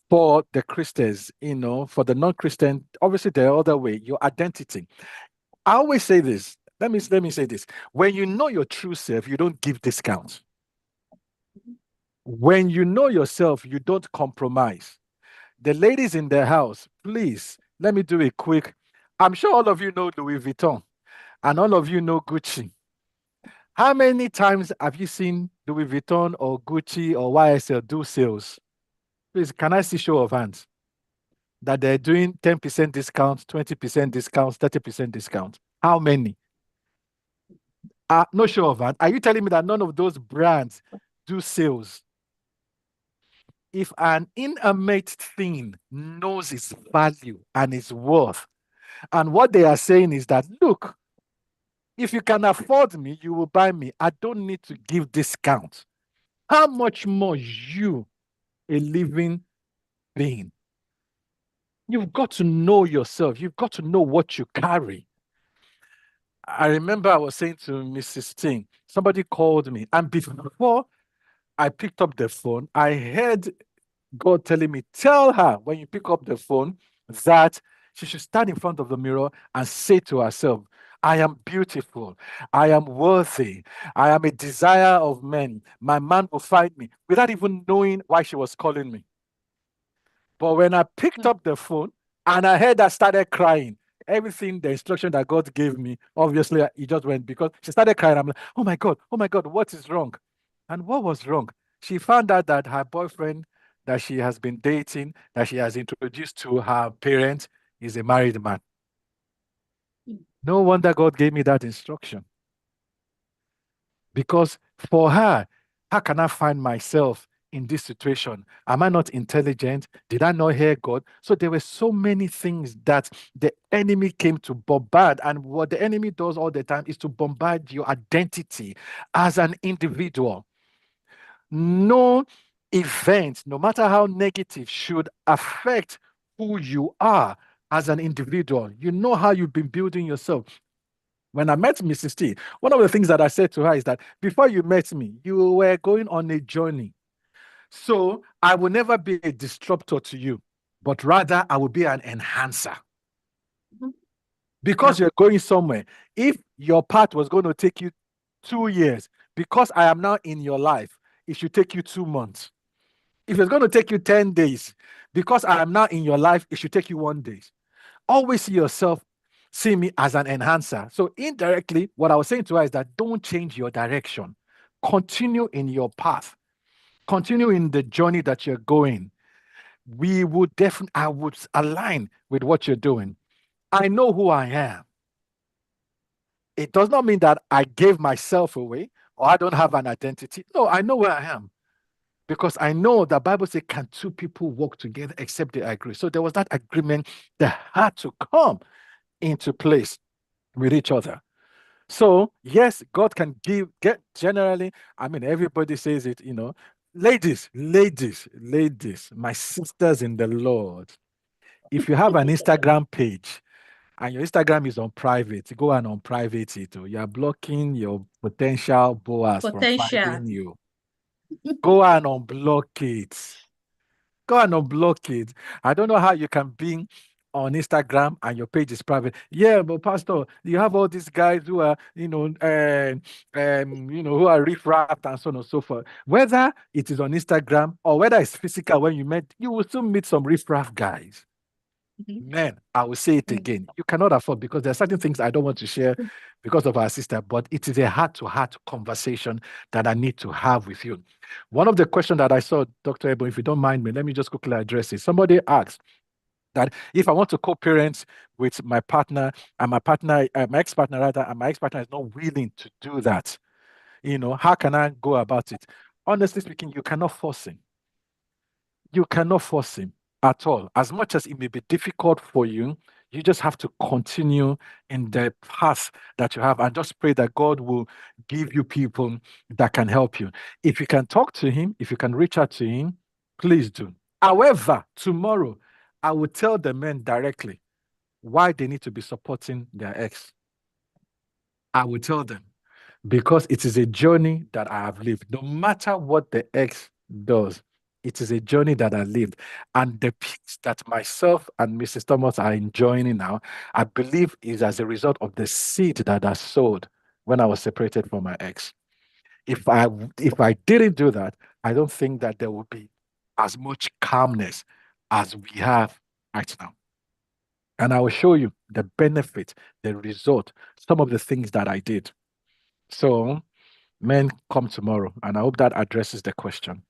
S3: For the Christians, for the non-Christian, obviously the other way, your identity. I always say this. Let me say this. When you know your true self, you don't give discounts. When you know yourself, you don't compromise. The ladies in the house, please, let me do a quick. I'm sure all of you know Louis Vuitton and all of you know Gucci. How many times have you seen Louis Vuitton or Gucci or YSL do sales? Please, can I see show of hands? That they're doing 10% discount, 20% discount, 30% discount. How many? No show of hands. Are you telling me that none of those brands do sales? If an inanimate thing knows its value and its worth, and what they are saying is that, look, if you can afford me, you will buy me. I don't need to give discount. How much more you, a living being? You've got to know yourself. You've got to know what you carry. I remember I was saying to Mrs. Ting, somebody called me, and before I picked up the phone, I heard God telling me, tell her when you pick up the phone that she should stand in front of the mirror and say to herself, I am beautiful. I am worthy. I am a desire of men. My man will find me, without even knowing why she was calling me. But when I picked up the phone and I heard her started crying, everything, the instruction that God gave me, obviously, it just went because she started crying. I'm like, oh my God, what is wrong? And what was wrong? She found out that her boyfriend that she has been dating, that she has introduced to her parents, is a married man. No wonder God gave me that instruction. Because for her, how can I find myself in this situation? Am I not intelligent? Did I not hear God? So there were so many things that the enemy came to bombard. And what the enemy does all the time is to bombard your identity as an individual. No event, no matter how negative, should affect who you are as an individual. You know how you've been building yourself. When I met Mrs. T, one of the things that I said to her is that before you met me, you were going on a journey. So I will never be a disruptor to you, but rather I will be an enhancer. Because you're going somewhere. If your path was going to take you 2 years, because I am now in your life, it should take you 2 months. If it's going to take you 10 days, because I am now in your life, it should take you 1 day. Always see me as an enhancer. So indirectly, what I was saying to her is that don't change your direction. Continue in your path. Continue in the journey that you're going. I would align with what you're doing. I know who I am. It does not mean that I gave myself away or I don't have an identity. No, I know where I am. Because I know the Bible says, can two people walk together except they agree? So there was that agreement that had to come into place with each other. So yes, God can get generally, I mean, everybody says it, ladies, my sisters in the Lord, if you have an Instagram page and your Instagram is on private, go and unprivate it. You are blocking your potential boas from finding you. Go and unblock it. Go and unblock it. I don't know how you can be on Instagram and your page is private. Yeah, but Pastor, you have all these guys who are, who are riff-raff and so on and so forth. Whether it is on Instagram or whether it's physical when you met, you will still meet some riff-raff guys. Man, I will say it again. You cannot afford, because there are certain things I don't want to share because of our sister, but it is a heart-to-heart conversation that I need to have with you. One of the questions that I saw, Dr. Ebo, if you don't mind me, let me just quickly address it. Somebody asked, That if I want to co-parent with my partner and my ex-partner rather, and my ex-partner is not willing to do that, how can I go about it? Honestly speaking, you cannot force him. You cannot force him at all. As much as it may be difficult for you, you just have to continue in the path that you have and just pray that God will give you people that can help you. If you can talk to him, if you can reach out to him, please do. However, tomorrow, I will tell the men directly why they need to be supporting their ex. I will tell them because it is a journey that I have lived. No matter what the ex does, it is a journey that I lived. And the peace that myself and Mrs. Thomas are enjoying now, I believe is as a result of the seed that I sowed when I was separated from my ex. If I didn't do that, I don't think that there would be as much calmness as we have right now. And I will show you the benefit, the result, some of the things that I did. So, men, come tomorrow, and I hope that addresses the question.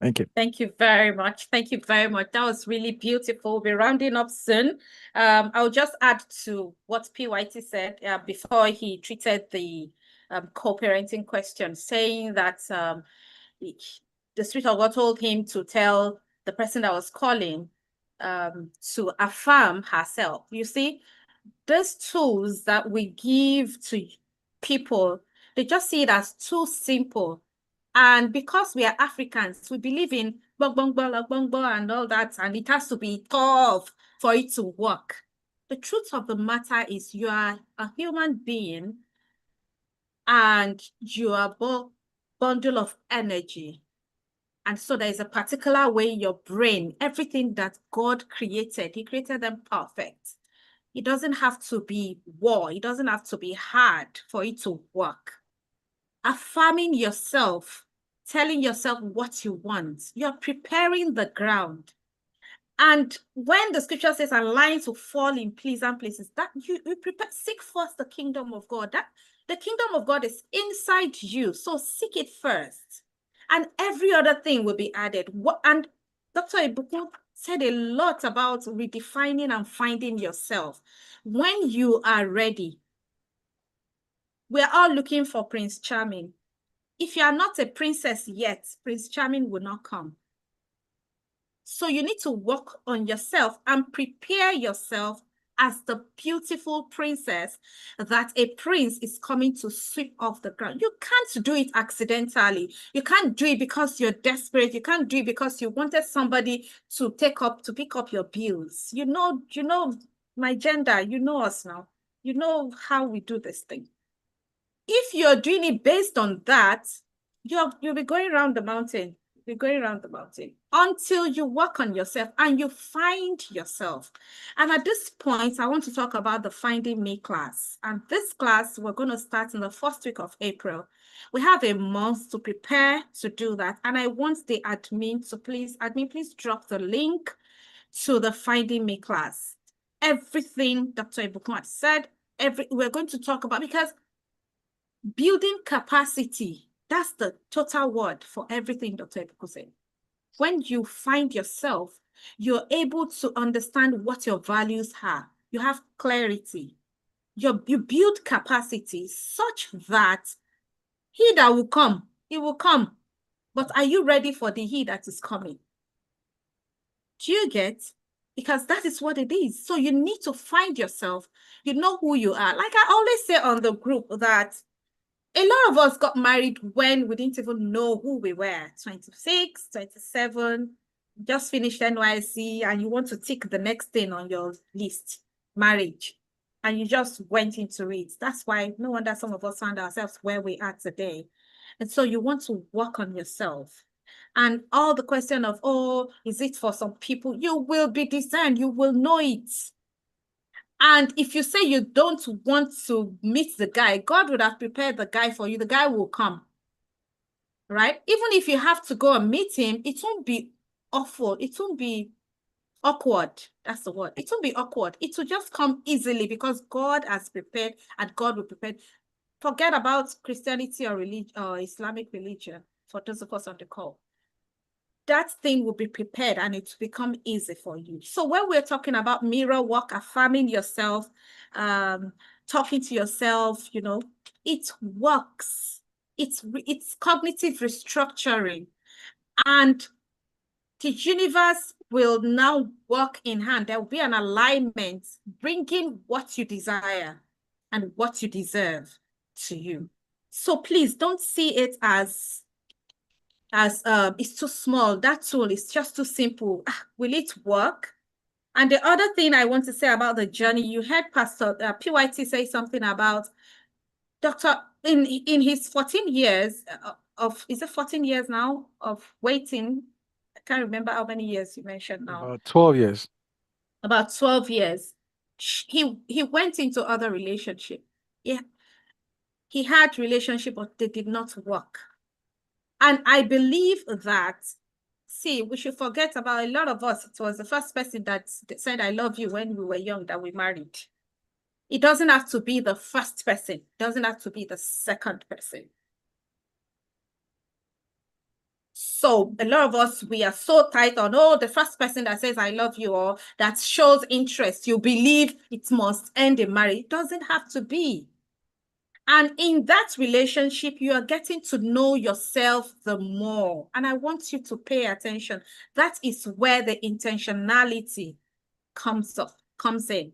S3: Thank you.
S1: Thank you very much. Thank you very much. That was really beautiful. We're rounding up soon. I'll just add to what PYT said before he treated the co-parenting question, saying that the Spirit of God told him to tell the person that was calling to affirm herself. You see, those tools that we give to people, they just see it as too simple. And because we are Africans, we believe in and all that, and it has to be tough for it to work. The truth of the matter is you are a human being and you are a bundle of energy. And so there's a particular way your brain, everything that God created, he created them perfect. It doesn't have to be war. It doesn't have to be hard for it to work. Affirming yourself, telling yourself what you want, you're preparing the ground. And when the scripture says align to fall in pleasant places, that you prepare, seek first the kingdom of God. That the kingdom of God is inside you. So seek it first. And every other thing will be added. And Dr. Ibukun said a lot about redefining and finding yourself. When you are ready, we're all looking for Prince Charming. If you are not a princess yet, Prince Charming will not come. So you need to work on yourself and prepare yourself as the beautiful princess that a prince is coming to sweep off the ground. You can't do it accidentally. You can't do it because you're desperate. You can't do it because you wanted somebody to pick up your bills. You know my gender, you know us now. You know how we do this thing. If you're doing it based on that, you'll be going around the mountain. You're going around the mountain until you work on yourself and you find yourself. And at this point, I want to talk about the Finding Me class. And this class, we're going to start in the first week of April. We have a month to prepare to do that. And I want the admin to please drop the link to the Finding Me class. Everything Dr. Ibukun said, we're going to talk about, because building capacity, that's the total word for everything Dr. Ibukun said. When you find yourself, you're able to understand what your values are. You have clarity. You build capacity such that he that will come, he will come. But are you ready for the he that is coming? Do you get? Because that is what it is. So you need to find yourself. You know who you are. Like I always say on the group that a lot of us got married when we didn't even know who we were. 26, 27, just finished NYC, and you want to tick the next thing on your list, marriage. And you just went into it. That's why no wonder some of us found ourselves where we are today. And so you want to work on yourself. And all the question of, oh, is it for some people? You will be discerned. You will know it. And if you say you don't want to meet the guy, God would have prepared the guy for you. The guy will come, right? Even if you have to go and meet him, it won't be awful. It won't be awkward. That's the word. It won't be awkward. It will just come easily because God has prepared and God will prepare. Forget about Christianity or religion or Islamic religion for those of us on the call. that thing will be prepared and it will become easy for you. So when we're talking about mirror work, affirming yourself, talking to yourself, you know, it works. It's cognitive restructuring. And the universe will now work in hand. There will be an alignment, bringing what you desire and what you deserve to you. So please don't see it as it's too small. That tool is just too simple. Will it work? And the other thing I want to say about the journey, you heard Pastor PYT say something about Dr. in his 14 years of, is it 14 years now of waiting? I can't remember how many years you mentioned now.
S3: About 12 years.
S1: About 12 years. He went into other relationship. Yeah. He had relationship, but they did not work. And I believe that, see, we should forget about a lot of us. It was the first person that said, I love you when we were young that we married. It doesn't have to be the first person. It doesn't have to be the second person. So a lot of us, we are so tight on, oh, the first person that says, I love you, or that shows interest, you believe it must end in marriage. It doesn't have to be. And in that relationship, you are getting to know yourself the more. And I want you to pay attention. That is where the intentionality comes in.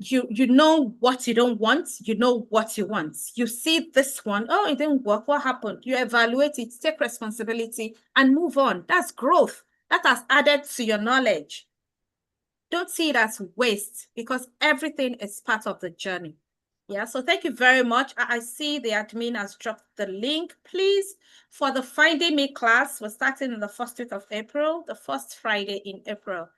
S1: You know what you don't want, you know what you want. You see this one, oh, it didn't work, what happened? You evaluate it, take responsibility, and move on. That's growth. That has added to your knowledge. Don't see it as waste, because everything is part of the journey. Yeah, so thank you very much. I see the admin has dropped the link. Please, for the Finding Me class, we're starting in the first week of April, the first Friday in April.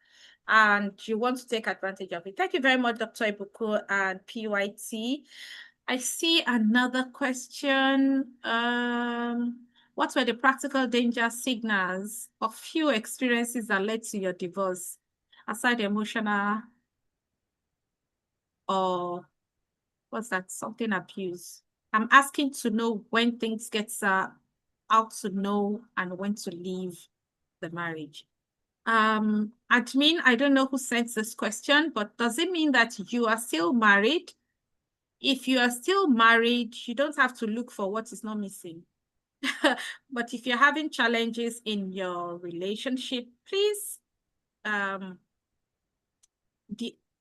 S1: And you want to take advantage of it. Thank you very much, Dr. Ibuku and PYT. I see another question. What were the practical danger signals of few experiences that led to your divorce, aside emotional or what's that, something abuse? I'm asking to know when things get out to know and when to leave the marriage. Admin, I don't know who sent this question, but does it mean that you are still married? If you are still married, you don't have to look for what is not missing. But if you're having challenges in your relationship, please, the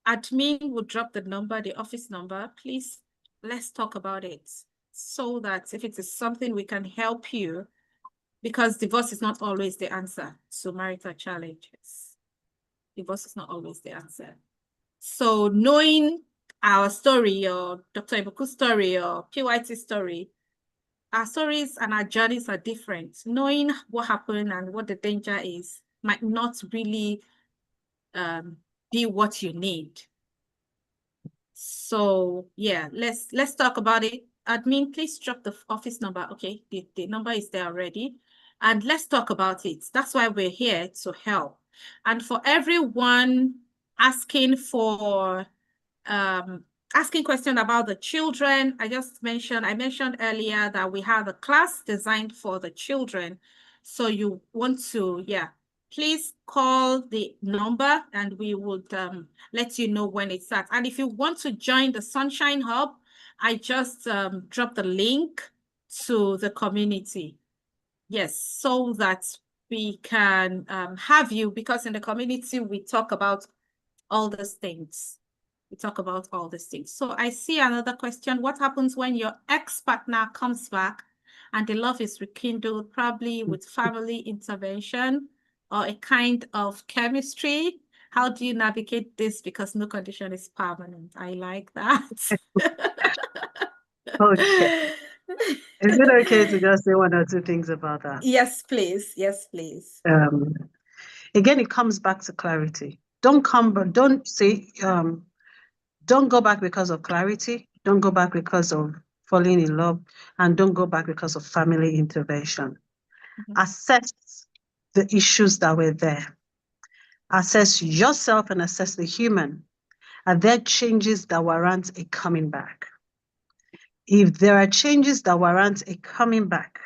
S1: admin will drop the number, the office number. Please, let's talk about it so that if it is something we can help you, because divorce is not always the answer to marital challenges. Divorce is not always the answer. So knowing our story, or Dr. Ibuku's story, or PYT's story, our stories and our journeys are different. Knowing what happened and what the danger is might not really be what you need. So yeah, let's talk about it. Admin, please drop the office number. Okay, the number is there already. And let's talk about it. That's why we're here, to help. And for everyone asking for asking questions about the children, I mentioned earlier that we have a class designed for the children. So you want to, yeah, please call the number and we would let you know when it starts. And if you want to join the Sunshine Hub, I just dropped the link to the community. Yes, so that we can have you, because in the community, we talk about all these things. We talk about all these things. So I see another question. What happens when your ex-partner comes back and the love is rekindled, probably with family intervention or a kind of chemistry? How do you navigate this? Because no condition is permanent. I like that.
S2: Okay. Is it okay to just say one or two things about that?
S1: Yes, please. Yes, please.
S2: Again, it comes back to clarity. Don't say, don't go back because of clarity. Don't go back because of falling in love, and don't go back because of family intervention. Assess the issues that were there. Assess yourself and assess the human. Are there changes that warrant a coming back? If there are changes that warrant a coming back,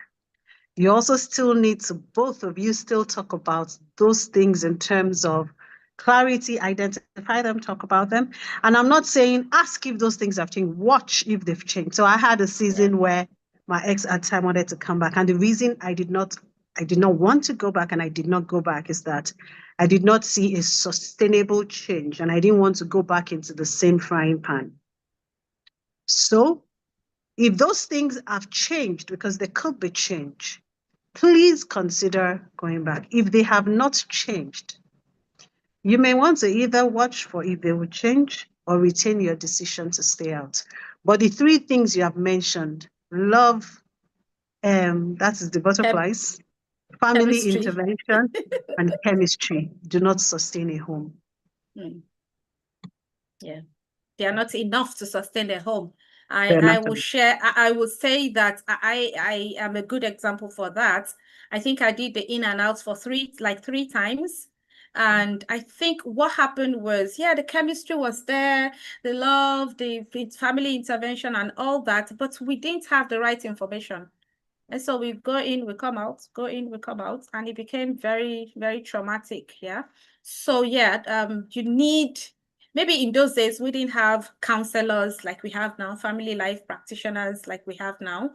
S2: You also still need to, both of you still talk about those things in terms of clarity, identify them, talk about them. And I'm not saying ask if those things have changed, watch if they've changed. So I had a season where my ex at time wanted to come back. And the reason I did not want to go back and I did not go back is that I did not see a sustainable change and I didn't want to go back into the same frying pan. So if those things have changed, because there could be change, please consider going back. If they have not changed, you may want to either watch for if they will change or retain your decision to stay out. But the three things you have mentioned, love, that is the butterflies, family
S1: Chemistry.
S2: intervention, and chemistry, do not sustain a home.
S1: Yeah, they are not enough to sustain a home.
S2: They're
S1: I
S2: not
S1: will
S2: enough.
S1: share, I will say that I am a good example for that. I think I did the in and out for three times. And I think what happened was, yeah, the chemistry was there, the love, the family intervention and all that, but we didn't have the right information. And so we go in, we come out, go in, we come out, and it became very, very traumatic. Yeah. So yeah, you need, maybe in those days we didn't have counselors like we have now, family life practitioners like we have now.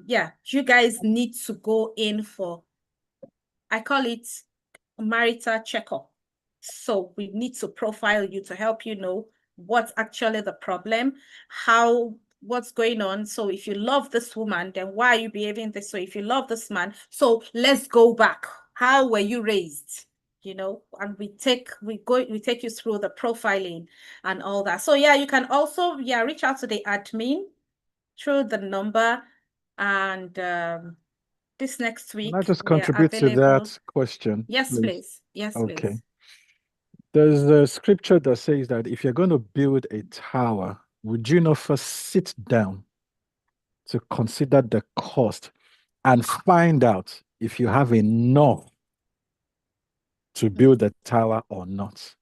S1: Yeah, you guys need to go in for, I call it marital checkup. So we need to profile you to help you know what's actually the problem, what's going on. So if you love this woman, then why are you behaving this way? If you love this man, so let's go back. How were you raised? You know, and we take you through the profiling and all that. So yeah, you can also reach out to the admin through the number, and this next week
S3: Can I just
S1: we are
S3: contribute to
S1: available.
S3: that question?
S1: Yes, please. Yes,
S3: Okay.
S1: please.
S3: There's a scripture that says that if you're going to build a tower, would you not first sit down to consider the cost and find out if you have enough to build the tower or not?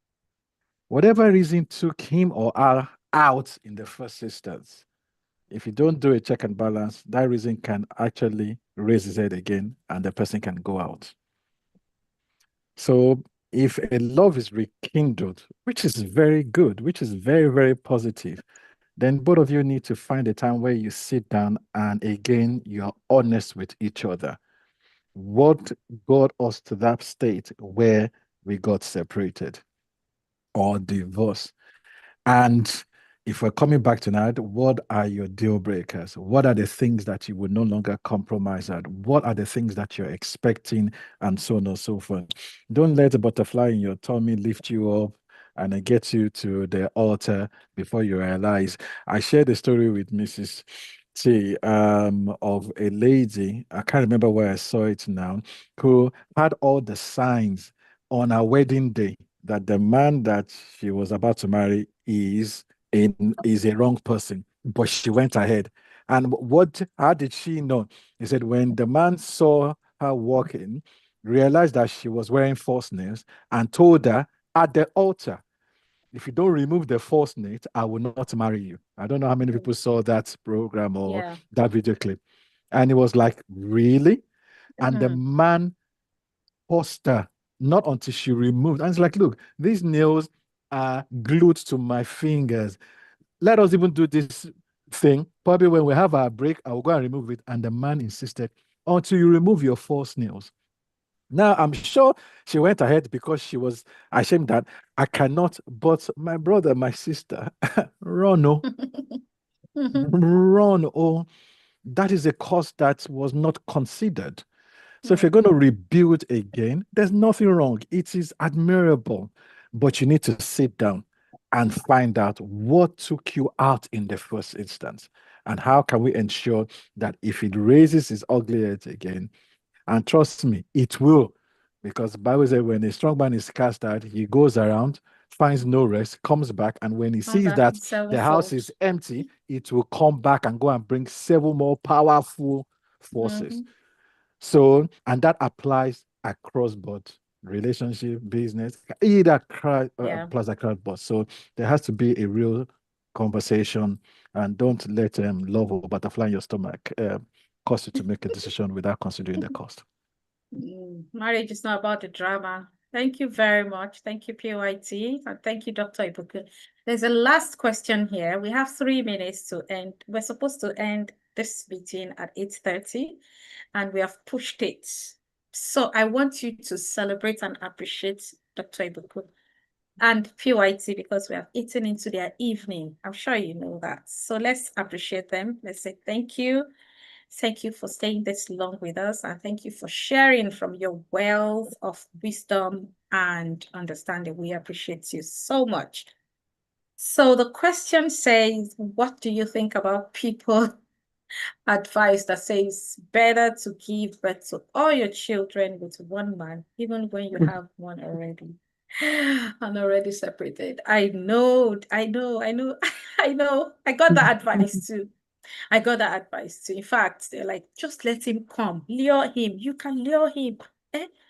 S3: Whatever reason took him or her out in the first instance, if you don't do a check and balance, that reason can actually raise his head again and the person can go out. So if a love is rekindled, which is very good, which is very, very positive, then both of you need to find a time where you sit down and again, you're honest with each other. What got us to that state where we got separated or divorced? And if we're coming back tonight, what are your deal breakers? What are the things that you would no longer compromise at? What are the things that you're expecting, and so on and so forth? Don't let the butterfly in your tummy lift you up and then get you to the altar before you realize. I shared a story with Mrs. T of a lady, I can't remember where I saw it now, who had all the signs on her wedding day that the man that she was about to marry is a wrong person, but she went ahead. And how did she know? He said when the man saw her walking, realized that she was wearing false nails, and told her at the altar, if you don't remove the false nails, I will not marry you. I don't know how many people saw that program or that video clip. And it was like, really? And the man forced her, not until she removed. And it's like, look, these nails are glued to my fingers. Let us even do this thing. Probably when we have our break, I will go and remove it. And the man insisted, until you remove your false nails. Now, I'm sure she went ahead because she was ashamed that I cannot, but my brother, my sister, run, oh, run, oh, that is a cost that was not considered. So if you're going to rebuild again, there's nothing wrong. It is admirable, but you need to sit down and find out what took you out in the first instance. And how can we ensure that if it raises its ugly head again, and trust me, it will, because the Bible says when a strong man is cast out, he goes around, finds no rest, comes back, and when he sees that the house is empty, it will come back and go and bring several more powerful forces. So, and that applies across board, relationship, business, either applies across board. So there has to be a real conversation, and don't let love or butterfly in your stomach cause you to make a decision without considering the cost.
S1: Marriage is not about the drama. Thank you very much. Thank you, PYT, and thank you, Dr. Ibuku. There's a last question here. We have 3 minutes to end. We're supposed to end this meeting at 8:30, and we have pushed it. So I want you to celebrate and appreciate Dr. Ibuku and PYT because we have eaten into their evening. I'm sure you know that. So let's appreciate them. Let's say thank you. Thank you for staying this long with us, and thank you for sharing from your wealth of wisdom and understanding. We appreciate you so much. So the question says, what do you think about people advice that says better to give birth to all your children with one man, even when you have one already and already separated? I know. I know. I got that advice too. In fact, they're like, just let him come, lure him. You can lure him,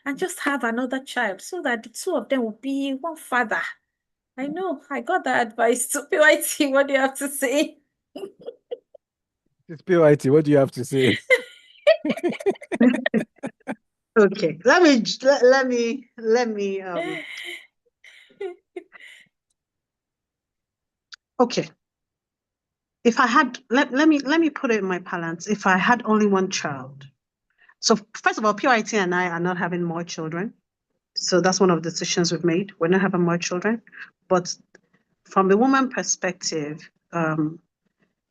S1: and just have another child so that the two of them will be one father. I know. I got that advice too. PYT, what do you have to say?
S3: It's PYT, what do you have to say?
S2: Okay, let me okay. If I had let me put it in my balance. If I had only one child, so first of all, PYT and I are not having more children. So that's one of the decisions we've made. We're not having more children. But from the woman perspective, the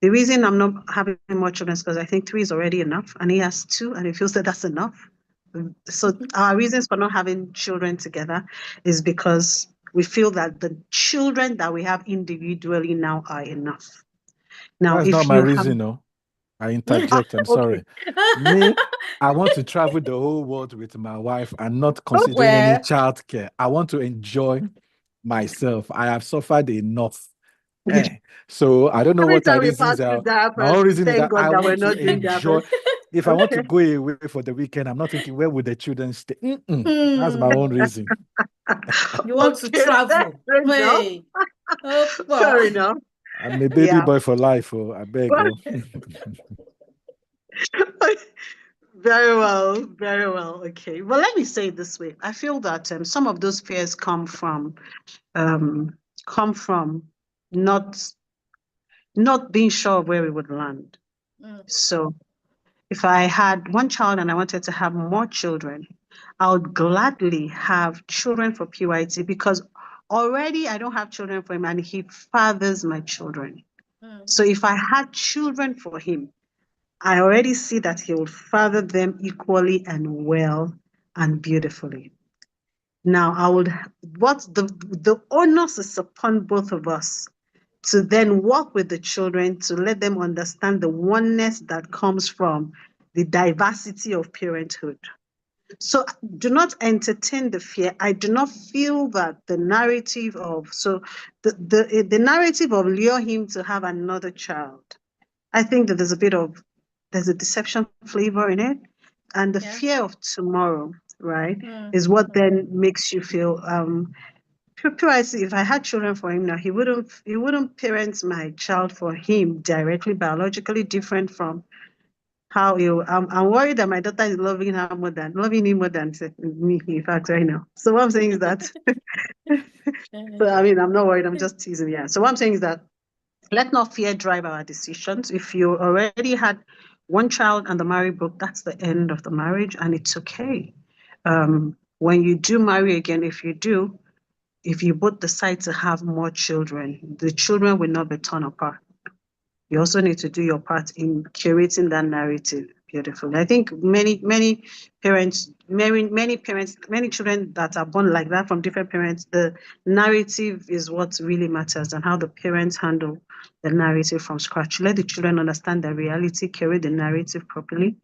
S2: reason I'm not having more children is because I think 3 is already enough, and he has 2, and he feels that that's enough. So our reasons for not having children together is because we feel that the children that we have individually now are enough. Now,
S3: That's
S2: if
S3: not my
S2: you
S3: reason, no. I interject, I'm
S2: Okay.
S3: sorry. Me, I want to travel the whole world with my wife and not considering any
S1: Well.
S3: childcare. I want to enjoy myself. I have suffered enough. So I don't know
S2: Every
S3: what our
S2: time we pass
S3: reasons
S2: through
S3: are.
S2: that,
S3: My own reason is
S2: thank
S3: that
S2: God
S3: I
S2: that we're
S3: want to
S2: not doing that.
S3: enjoy. If I want to
S2: Okay.
S3: go away for the weekend, I'm not thinking, where would the children stay? That's my own reason.
S1: You want to
S2: Okay,
S1: travel.
S2: fair enough.
S1: Hey. Oh,
S2: Fair enough.
S3: I'm a baby
S2: Yeah.
S3: boy for life. Oh, I beg. Oh.
S2: Very well, very well. Okay. Well, let me say it this way. I feel that some of those fears come from not being sure of where we would land. So if I had one child and I wanted to have more children, I would gladly have children for PYT because already I don't have children for him and he fathers my children. So if I had children for him, I already see that he will father them equally and well and beautifully. Now, the onus is upon both of us to then work with the children to let them understand the oneness that comes from the diversity of parenthood. So do not entertain the fear. I do not feel that the narrative of the narrative of lure him to have another child. I think that there's a deception flavor in it, and the fear of tomorrow, right, is what then makes you feel. If I had children for him now, he wouldn't parent my child for him directly, biologically different from how you. I'm worried that my daughter is loving him more than me. In fact, right now. So what I'm saying is that. So I mean, I'm not worried. I'm just teasing. Yeah. So what I'm saying is that let not fear drive our decisions. If you already had one child and the marriage broke, that's the end of the marriage, and it's okay. When you do marry again, if you both decide to have more children, the children will not be torn apart. You also need to do your part in curating that narrative beautifully. I think many parents, many children that are born like that from different parents, the narrative is what really matters and how the parents handle the narrative from scratch. Let the children understand the reality, curate the narrative properly.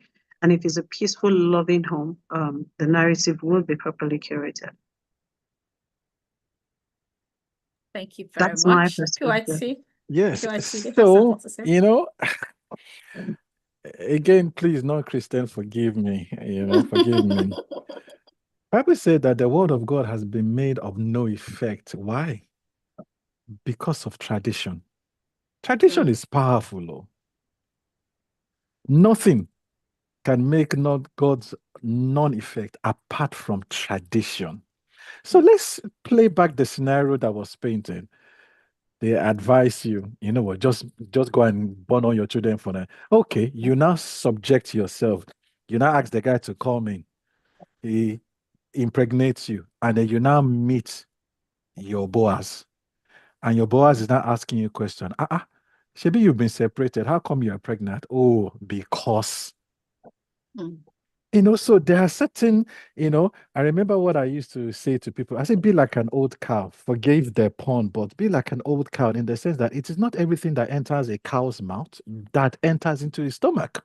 S2: And if it's a peaceful, loving home, the narrative will be properly curated.
S1: Thank you very
S2: That's my
S1: much.
S2: perspective.
S1: PYT.
S3: Yes.
S1: PYT, do you have
S3: So,
S1: something to say?
S3: you know, again, please, non-Christian, forgive me. Forgive me. Bible said that the word of God has been made of no effect. Why? Because of tradition. Tradition is powerful. Nothing can make not God's non-effect apart from tradition. So let's play back the scenario that was painted. They advise you, you know what, just go and burn all your children for that. Okay, you now subject yourself. You now ask the guy to come in. He impregnates you, and then you now meet your Boaz. And your Boaz is now asking you a question. Shebi, you've been separated. How come you're pregnant? Oh, because. So there are certain, I remember what I used to say to people. I said, be like an old cow. Forgive the pun, but be like an old cow in the sense that it is not everything that enters a cow's mouth that enters into his stomach.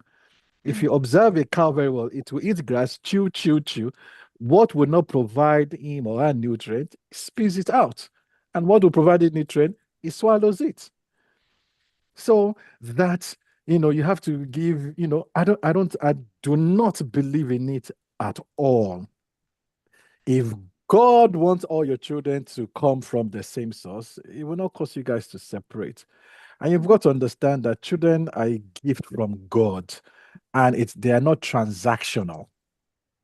S3: If you observe a cow very well, it will eat grass, chew, chew, chew. What will not provide him or her nutrient, spews it out. And what will provide it nutrient, it swallows it. So that, you have to give, I do not believe in it at all. If God wants all your children to come from the same source, it will not cause you guys to separate. And you've got to understand that children are a gift from God, and they are not transactional.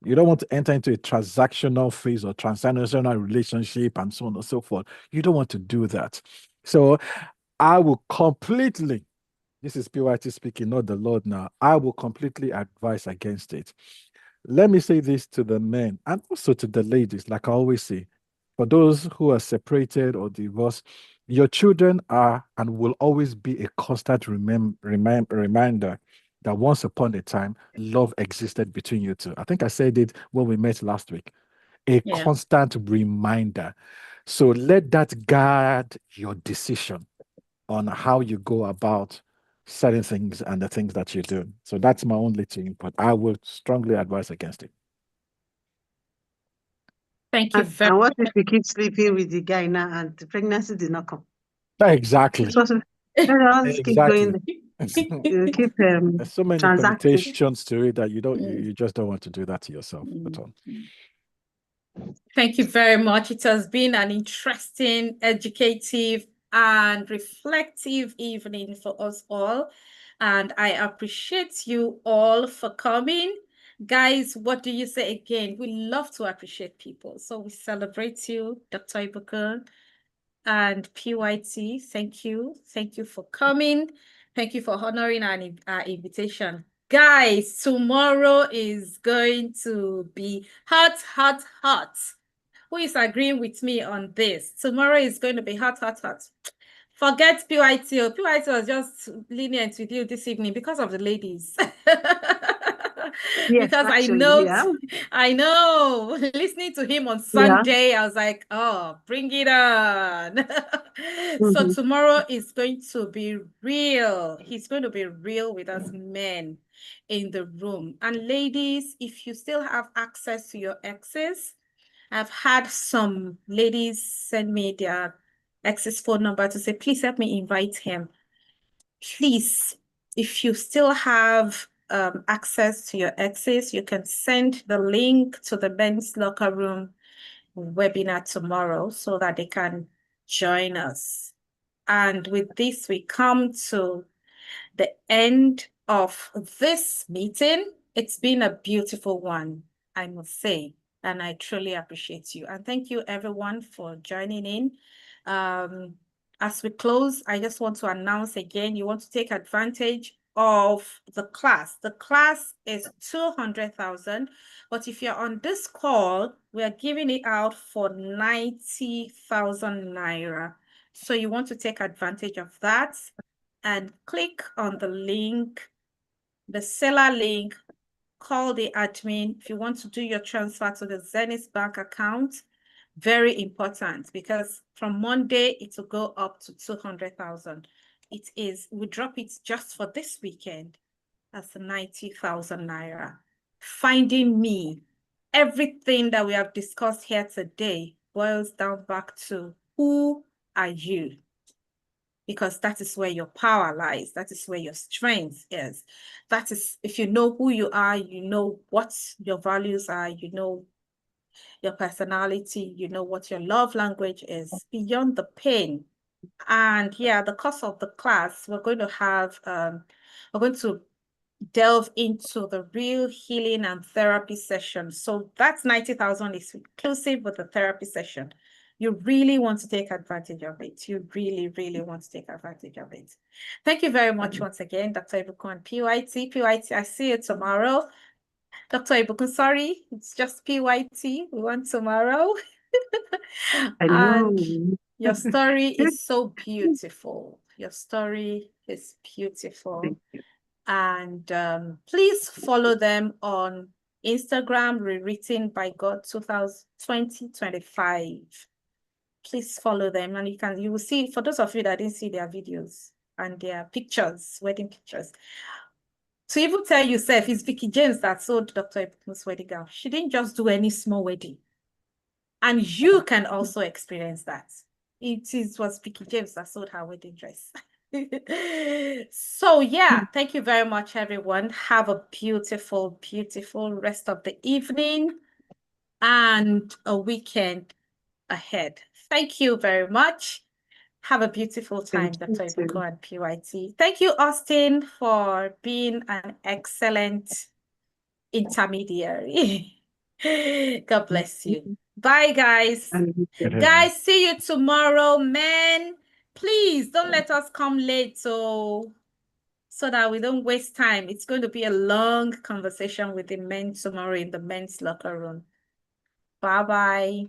S3: You don't want to enter into a transactional phase or transactional relationship and so on and so forth. You don't want to do that. So I will completely, this is PYT speaking, not the Lord now, I will completely advise against it. Let me say this to the men and also to the ladies, like I always say, for those who are separated or divorced, your children are and will always be a constant reminder that once upon a time, love existed between you two. I think I said it when we met last week. A constant reminder. So let that guide your decision on how you go about certain things and the things that you do. So that's my only thing, but I would strongly advise against it.
S1: Thank you very
S2: And what if you keep sleeping with the guy now and the pregnancy did not come?
S3: Exactly.
S2: Keep going. You keep
S3: There's so many
S2: transacting.
S3: permutations to it that you just don't want to do that to yourself at all.
S1: Thank you very much. It has been an interesting, educative, and reflective evening for us all. And I appreciate you all for coming. Guys, what do you say again? We love to appreciate people. So we celebrate you, Dr. Ibuka and PYT. Thank you. Thank you for coming. Thank you for honoring our invitation. Guys, tomorrow is going to be hot, hot, hot. Who is agreeing with me on this? Tomorrow is going to be hot, hot, hot. Forget PYT. PYT was just lenient with you this evening because of the ladies.
S2: Yes,
S1: because
S2: actually,
S1: I know. Listening to him on Sunday, I was like, oh, bring it on. So tomorrow is going to be real. He's going to be real with us men in the room. And ladies, if you still have access to your exes, I've had some ladies send me their ex's phone number to say, please help me invite him. Please, if you still have access to your exes, you can send the link to the men's locker room webinar tomorrow so that they can join us. And with this, we come to the end of this meeting. It's been a beautiful one, I must say, and I truly appreciate you. And thank you everyone for joining in. As we close, I just want to announce again, you want to take advantage of the class. The class is 200,000, but if you're on this call, we are giving it out for 90,000 Naira. So you want to take advantage of that and click on the link, the seller link, call the admin. If you want to do your transfer to the Zenith Bank account, very important, because from Monday, it will go up to 200,000. We drop it just for this weekend as 90,000 Naira. Finding me, everything that we have discussed here today boils down back to who are you? Because that is where your power lies. That is where your strength is. That is, if you know who you are, you know what your values are, you know your personality, you know what your love language is beyond the pain. And yeah, the course of the class, we're going to delve into the real healing and therapy session. So that's 90,000 is inclusive with the therapy session. You really want to take advantage of it. You really, really want to take advantage of it. Thank you very much once again, Dr. Ibukun and PYT. PYT, I see you tomorrow. Dr. Ibukun, sorry, it's just PYT. We want tomorrow.
S2: I
S1: And
S2: know.
S1: your story is so beautiful. Your story is beautiful.
S2: Thank you.
S1: And please follow them on Instagram, Rewritten by God 2025. Please follow them, and you will see, for those of you that didn't see their videos and their pictures, wedding pictures. To even tell yourself, it's Vicky James that sold Dr. Ibukun's wedding gown. She didn't just do any small wedding. And you can also experience that. Was Vicky James that sold her wedding dress. So yeah, thank you very much, everyone. Have a beautiful, beautiful rest of the evening and a weekend ahead. Thank you very much. Have a beautiful time,
S2: Thank you
S1: Dr.
S2: too.
S1: Ibuko and PYT. Thank you, Austin, for being an excellent intermediary. God bless you. Bye, guys.
S2: And you
S3: Good
S2: too.
S3: evening.
S1: Guys, see you tomorrow, men. Please don't let us come late so that we don't waste time. It's going to be a long conversation with the men tomorrow in the men's locker room. Bye-bye.